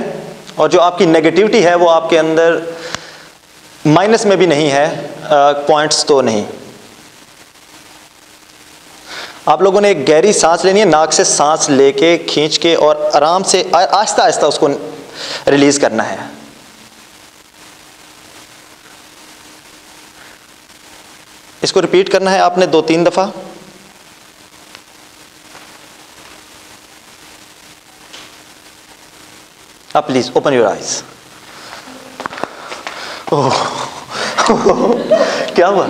और जो आपकी नेगेटिविटी है वो आपके अंदर माइनस में भी नहीं है, पॉइंट्स तो नहीं। आप लोगों ने एक गहरी सांस लेनी है, नाक से सांस लेके खींच के और आराम से आहिस्ता आहिस्ता उसको रिलीज करना है। इसको रिपीट करना है आपने 2-3 दफा। आप प्लीज ओपन योर आइज। ओह क्या हुआ?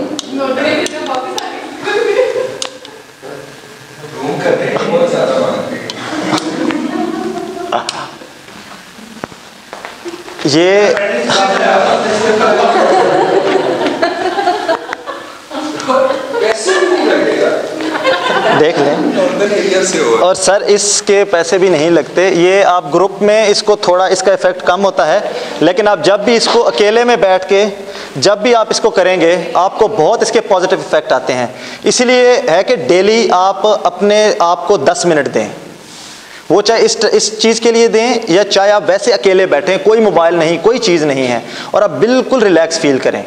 ये देख लें। और सर इसके पैसे भी नहीं लगते, ये आप ग्रुप में इसको थोड़ा इसका इफेक्ट कम होता है, लेकिन आप जब भी इसको अकेले में बैठ के जब भी आप इसको करेंगे आपको बहुत इसके पॉजिटिव इफेक्ट आते हैं। इसीलिए है कि डेली आप अपने आप को 10 मिनट दें, वो चाहे इस चीज़ के लिए दें या चाहे आप वैसे अकेले बैठें, कोई मोबाइल नहीं, कोई चीज़ नहीं है, और आप बिल्कुल रिलैक्स फील करें।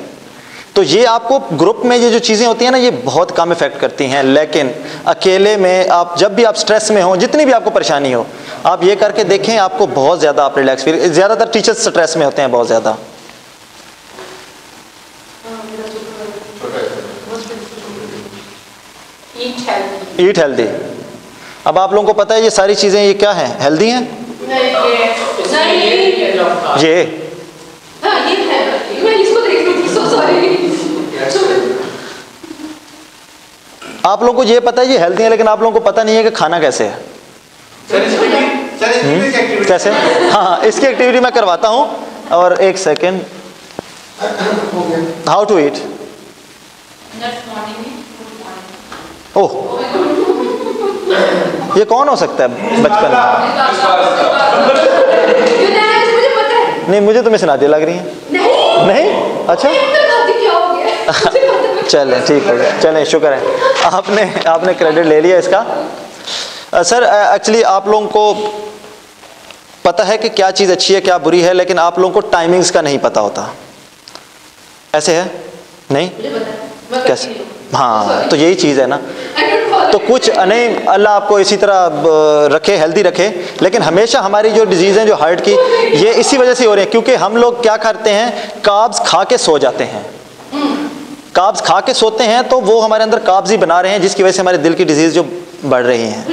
तो ये आपको ग्रुप में ये जो चीज़ें होती हैं ना, ये बहुत कम इफेक्ट करती हैं, लेकिन अकेले में आप जब भी आप स्ट्रेस में हो, जितनी भी आपको परेशानी हो, आप ये करके देखें, आपको बहुत ज़्यादा आप रिलैक्स फील। ज़्यादातर टीचर्स स्ट्रेस में होते हैं बहुत ज़्यादा। Eat healthy. अब आप लोगों को पता है ये सारी चीज़ें ये क्या हैं, हेल्दी हैं? ये आप लोगों को ये पता है ये हेल्दी है, लेकिन आप लोगों को पता नहीं है कि खाना कैसे है। कैसे? हाँ, इसकी एक्टिविटी मैं करवाता हूँ। और एक सेकेंड, हाउ टू ईट। ओह, ये कौन हो सकता है बचपन में? नहीं, मुझे तुम्हें सुनाती लग रही है। नहीं? अच्छा चलें, ठीक हो गया, चलें, शुक्र है आपने क्रेडिट ले लिया इसका। सर एक्चुअली आप लोगों को पता है कि क्या चीज़ अच्छी है क्या बुरी है, लेकिन आप लोगों को टाइमिंग्स का नहीं पता होता। ऐसे है? नहीं? कैसे? हाँ, तो यही चीज़ है ना। तो कुछ नहीं, अल्लाह आपको इसी तरह रखे, हेल्दी रखे, लेकिन हमेशा हमारी जो डिजीज़ हैं जो हार्ट की, ये इसी वजह से हो रही है क्योंकि हम लोग क्या करते हैं, कार्ब्स खा के सो जाते हैं। कार्ब्स खा के सोते हैं तो वो हमारे अंदर कार्ब्स ही बना रहे हैं, जिसकी वजह से हमारे दिल की डिजीज़ जो बढ़ रही हैं।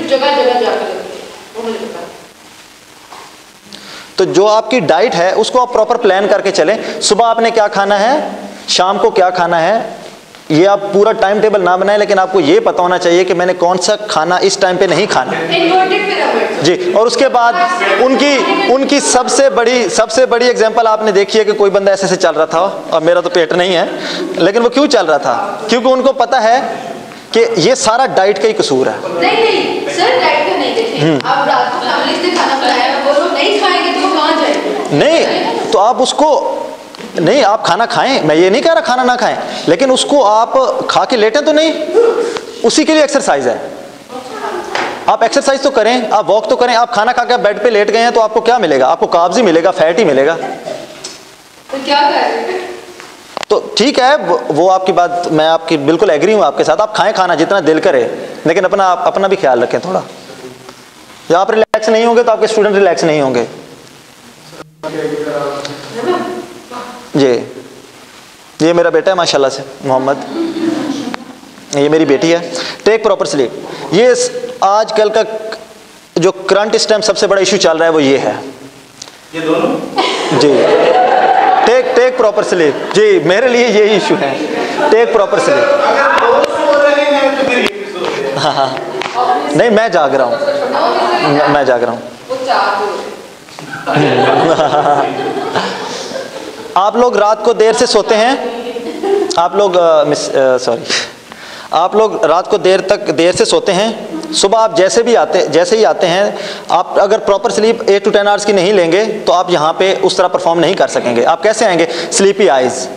तो जो आपकी डाइट है उसको आप प्रॉपर प्लान करके चलें। सुबह आपने क्या खाना है, शाम को क्या खाना है, ये आप पूरा टाइम टेबल ना बनाएं, लेकिन आपको ये पता होना चाहिए कि मैंने कौन सा खाना इस टाइम पे नहीं खाना जी। और उसके बाद उनकी सबसे बड़ी एग्जांपल आपने देखी है कि कोई बंदा ऐसे से चल रहा था, और मेरा तो पेट नहीं है, लेकिन वो क्यों चल रहा था? क्योंकि उनको पता है कि ये सारा डाइट का ही कसूर है। नहीं सर, डाइट का नहीं। देखिए आप रात को फैमिली से खाना बनाया, वो लोग नहीं खाएंगे तो वो कहाँ जाएंगे? नहीं, तो आप उसको नहीं, आप खाना खाएं, मैं ये नहीं कह रहा खाना ना खाएं, लेकिन उसको आप खा के लेटें तो नहीं, उसी के लिए एक्सरसाइज है। आप एक्सरसाइज तो करें, आप वॉक तो करें। आप खाना खा के बेड पे लेट गए हैं तो आपको क्या मिलेगा? आपको कार्ब्स ही मिलेगा, फैट ही मिलेगा। तो क्या करें? तो ठीक है, वो आपकी बात मैं आपकी बिल्कुल एग्री हूँ आपके साथ। आप खाएं खाना जितना दिल करे, लेकिन अपना भी ख्याल रखें थोड़ा। जब आप रिलैक्स नहीं होंगे तो आपके स्टूडेंट रिलैक्स नहीं होंगे जी। ये मेरा बेटा है माशाल्लाह से, मोहम्मद, ये मेरी बेटी है। Take proper sleep. ये आजकल का जो करंट इस टाइम सबसे बड़ा इशू चल रहा है वो ये है। ये दोनों जी, टेक प्रॉपर स्लीप जी, मेरे लिए ये इशू है। Take proper sleep. हाँ, नहीं, मैं जाग रहा हूँ, मैं जाग रहा हूँ। आप लोग रात को देर से सोते हैं, आप लोग आप लोग रात को देर से सोते हैं। सुबह आप जैसे ही आते हैं, आप अगर प्रॉपर स्लीप 8 to 10 आवर्स की नहीं लेंगे तो आप यहाँ पे उस तरह परफॉर्म नहीं कर सकेंगे। आप कैसे आएंगे? Sleepy eyes.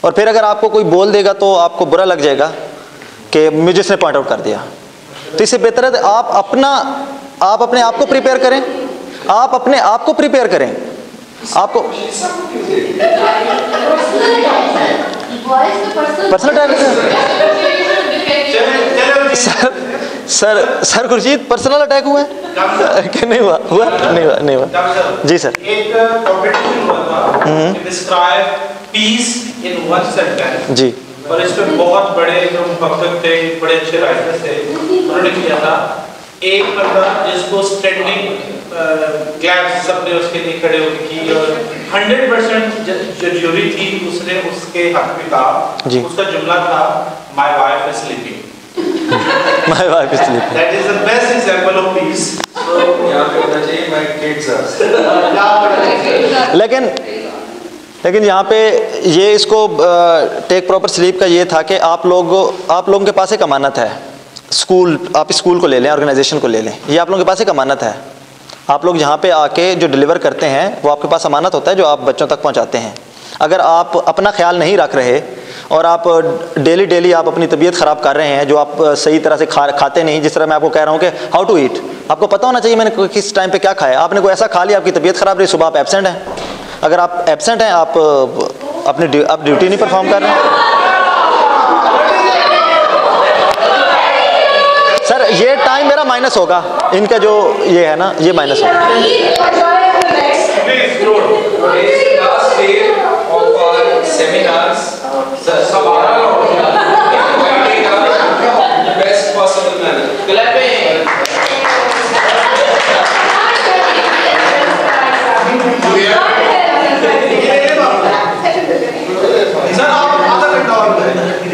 और फिर अगर आपको कोई बोल देगा तो आपको बुरा लग जाएगा कि मुझे इसने पॉइंट आउट कर दिया। तो इससे बेहतर है आप अपने आप को प्रिपेयर करें, आप अपने आप को प्रिपेयर करें। आपको personal attack sir Khurshid personal attack हुआ है कि नहीं हुआ? नहीं हुआ जी सर। एक कॉम्पिटिशन हुआ था, describe peace in one sentence जी, और इसमें बहुत बड़े जो मुहक्किक थे, बड़े अच्छे राइटर्स थे, उन्होंने किया था। एक बंदा जिसको स्टैंडिंग क्लैप्स सबने उसके लिए खड़े होकर की, और 100% जो ज्यूरी थी उसने उसके हक में कहा। उसका जुमला था my wife is sleeping. My wife is sleeping. That is the best example of peace. So यहाँ पे होना चाहिए my kids are. लेकिन यहाँ पे ये इसको टेक प्रॉपर स्लीप का ये था कि आप लोगों के पास एक अमानत है। आप स्कूल को ले लें, ऑर्गेनाइजेशन को ले लें, ये आप लोगों के पास एक अमानत है। आप लोग यहाँ पे आके जो डिलीवर करते हैं वो आपके पास अमानत होता है जो आप बच्चों तक पहुँचाते हैं। अगर आप अपना ख्याल नहीं रख रहे और आप डेली आप अपनी तबीयत ख़राब कर रहे हैं, जो आप सही तरह से खाते नहीं, जिस तरह मैं आपको कह रहा हूँ कि हाउ टू ईट, आपको पता होना चाहिए मैंने किस टाइम पे क्या खाया। आपने कोई ऐसा खा लिया, आपकी तबीयत ख़राब रही, सुबह आप एब्सेंट हैं। अगर आप एब्सेंट हैं, आप ड्यूटी नहीं परफॉर्म कर रहे हैं। सर ये टाइम मेरा माइनस होगा, इनका जो ये है ना ये माइनस होगा।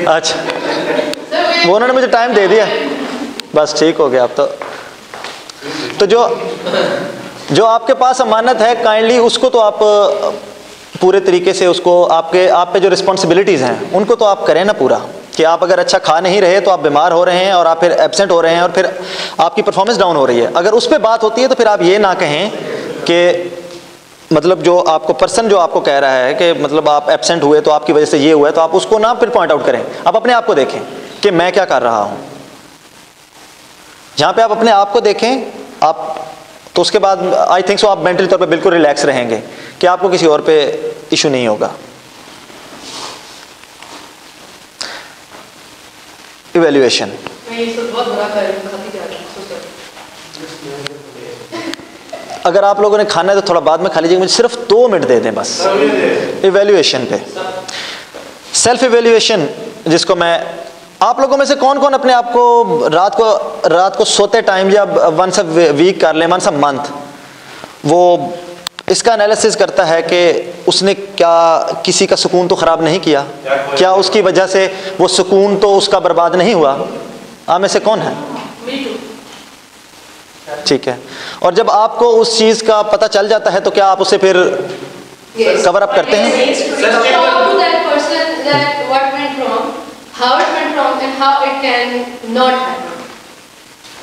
अच्छा, वो उन्होंने मुझे टाइम दे दिया, बस ठीक हो गया। अब तो जो आपके पास अमानत है काइंडली उसको तो आप पूरे तरीके से उसको आप पे जो रिस्पॉन्सिबिलिटीज़ हैं उनको तो आप करें ना पूरा। कि आप अगर अच्छा खा नहीं रहे तो आप बीमार हो रहे हैं और आप फिर एब्सेंट हो रहे हैं और फिर आपकी परफॉर्मेंस डाउन हो रही है। अगर उस पर बात होती है तो फिर आप ये ना कहें कि मतलब जो आपको पर्सन जो आपको कह रहा है कि मतलब आप एब्सेंट हुए तो आपकी वजह से ये हुआ है, तो आप उसको ना फिर पॉइंट आउट करें। आप अपने आप को देखें कि मैं क्या कर रहा हूँ। जहाँ पे आप अपने आप को देखें आप, तो उसके बाद आई थिंक सो आप मेंटली तौर पे बिल्कुल रिलैक्स रहेंगे कि आपको किसी और पे इशू नहीं होगा। इवैल्यूएशन, अगर आप लोगों ने खाना है तो थोड़ा बाद में खा लीजिएगा, मुझे सिर्फ 2 मिनट दे दें बस। इवैल्यूएशन पे, सेल्फ इवैल्यूएशन जिसको मैं, आप लोगों में से कौन कौन अपने आप को रात को सोते टाइम या वंस अ वीक कर ले, वंस अ मंथ, वो इसका एनालिसिस करता है कि उसने क्या किसी का सुकून तो ख़राब नहीं किया, क्या उसकी वजह से वो सुकून तो उसका बर्बाद नहीं हुआ। आप में से कौन है? ठीक है। और जब आपको उस चीज़ का पता चल जाता है तो क्या आप उसे फिर कवर अप करते हैं?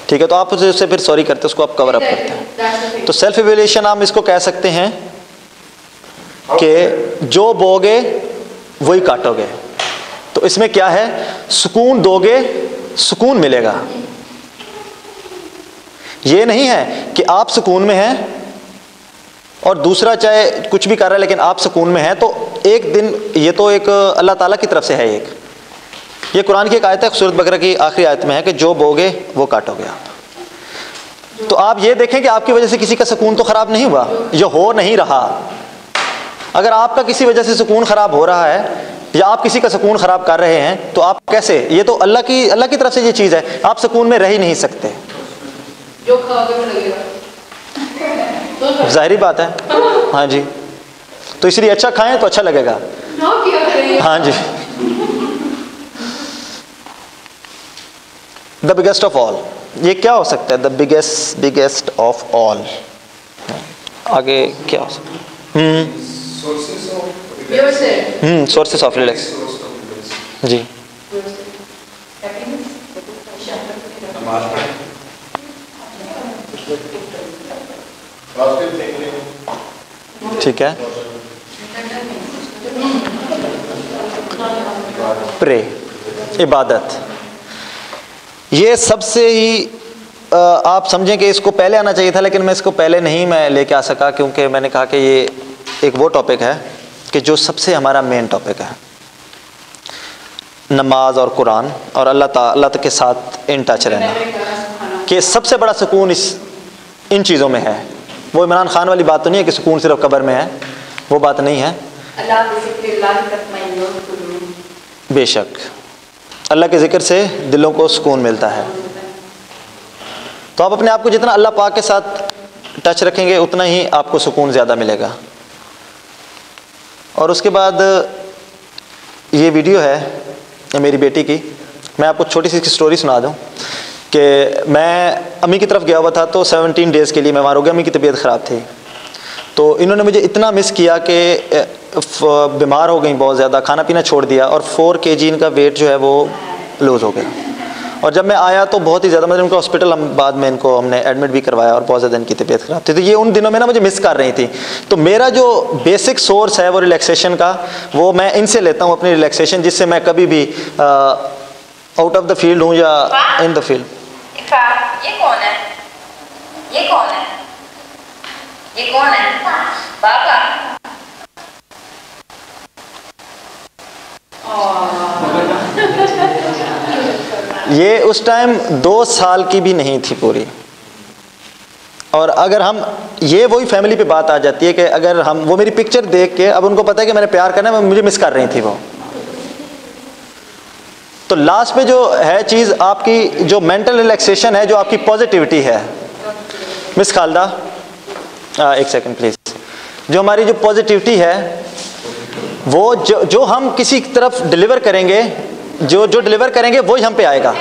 ठीक है, तो आप उससे फिर सॉरी करते हैं, उसको आप कवर अप करते हैं। तो सेल्फ इवैल्यूएशन हम इसको कह सकते हैं कि जो बोगे वही काटोगे। तो इसमें क्या है, सुकून दोगे सुकून मिलेगा। ये नहीं है कि आप सुकून में हैं और दूसरा चाहे कुछ भी कर रहा है लेकिन आप सुकून में हैं, तो एक दिन, ये तो एक अल्लाह ताला की तरफ से है। ये कुरान की एक आयत है, सूरत बकरा की आखिरी आयत में है कि जो बोगे वो काटोगे आप। तो आप ये देखें कि आपकी वजह से किसी का सुकून तो ख़राब नहीं हुआ, ये हो नहीं रहा। अगर आपका किसी वजह से सुकून ख़राब हो रहा है या आप किसी का सुकून ख़राब कर रहे हैं तो आप कैसे, ये तो अल्लाह की तरफ से ये चीज़ है, आप सुकून में रह ही नहीं सकते। जो खाओगे वो लगेगा, जाहिर बात है। हाँ जी, तो इसलिए अच्छा खाएं तो अच्छा लगेगा। हाँ जी। द बिगेस्ट ऑफ ऑल, ये क्या हो सकता है? द बिगेस्ट ऑफ ऑल, आगे क्या हो सकता है? सोर्सेस ऑफ रिलैक्स जी। ठीक है, प्रे, इबादत, ये सबसे ही आप समझें कि इसको पहले आना चाहिए था, लेकिन मैं इसको पहले नहीं मैं लेके आ सका, क्योंकि मैंने कहा कि ये एक वो टॉपिक है कि जो सबसे हमारा मेन टॉपिक है, नमाज और कुरान और अल्लाह ताला के साथ इन टच रहना, कि सबसे बड़ा सुकून इन चीज़ों में है। वो इमरान खान वाली बात तो नहीं है कि सुकून सिर्फ कब्र में है, वो बात नहीं है। बेशक अल्लाह के ज़िक्र से दिलों को सुकून मिलता है। तो आप अपने आप को जितना अल्लाह पाक के साथ टच रखेंगे उतना ही आपको सुकून ज़्यादा मिलेगा। और उसके बाद ये वीडियो है मेरी बेटी की, मैं आपको छोटी सी स्टोरी सुना दूं कि मैं अम्मी की तरफ गया हुआ था, तो 17 डेज़ के लिए मैं वहाँ हो गया। अम्मी की तबीयत ख़राब थी, तो इन्होंने मुझे इतना मिस किया कि बीमार हो गई बहुत ज़्यादा, खाना पीना छोड़ दिया और 4 kg इनका वेट जो है वो लूज़ हो गया। और जब मैं आया तो बहुत ही ज़्यादा, मतलब इनको हॉस्पिटल हम बाद में इनको हमने एडमिट भी करवाया और बहुत ज़्यादा इनकी तबीयत ख़राब थी। तो ये उन दिनों में ना मुझे मिस कर रही थी। तो मेरा जो बेसिक सोर्स है वो रिलैक्सेशन का, वो मैं इनसे लेता हूँ अपनी रिलैक्सेशन, जिससे मैं कभी भी आउट ऑफ द फील्ड हूँ या इन द फील्ड। ये कौन है? ये कौन है? ये कौन है? पापा। ये उस टाइम 2 साल की भी नहीं थी पूरी। और अगर हम, ये वही फैमिली पे बात आ जाती है कि अगर हम, वो मेरी पिक्चर देख के अब उनको पता है कि मैंने प्यार करना है, मुझे मिस कर रही थी वो। तो लास्ट पे जो है चीज़, आपकी जो मेंटल रिलैक्सेशन है, जो आपकी पॉजिटिविटी है, मिस खालदा एक सेकंड प्लीज़, जो हमारी जो पॉजिटिविटी है वो जो हम किसी तरफ डिलीवर करेंगे, जो डिलीवर करेंगे वही हम पे आएगा।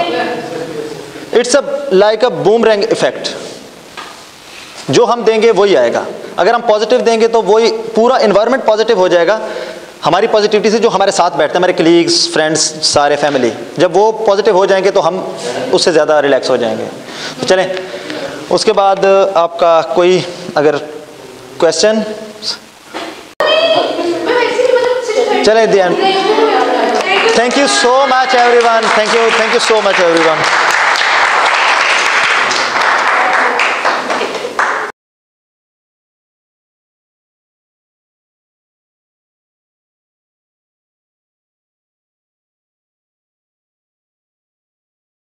It's like a boomerang effect, जो हम देंगे वही आएगा। अगर हम पॉजिटिव देंगे तो वही पूरा इन्वायरमेंट पॉजिटिव हो जाएगा हमारी पॉजिटिविटी से। जो हमारे साथ बैठते हैं, हमारे कलीग्स, फ्रेंड्स, सारे फैमिली, जब वो पॉजिटिव हो जाएंगे तो हम उससे ज़्यादा रिलैक्स हो जाएंगे। तो चलें, उसके बाद आपका कोई अगर क्वेश्चन, चले the end. Thank you so much everyone. Thank you so much everyone.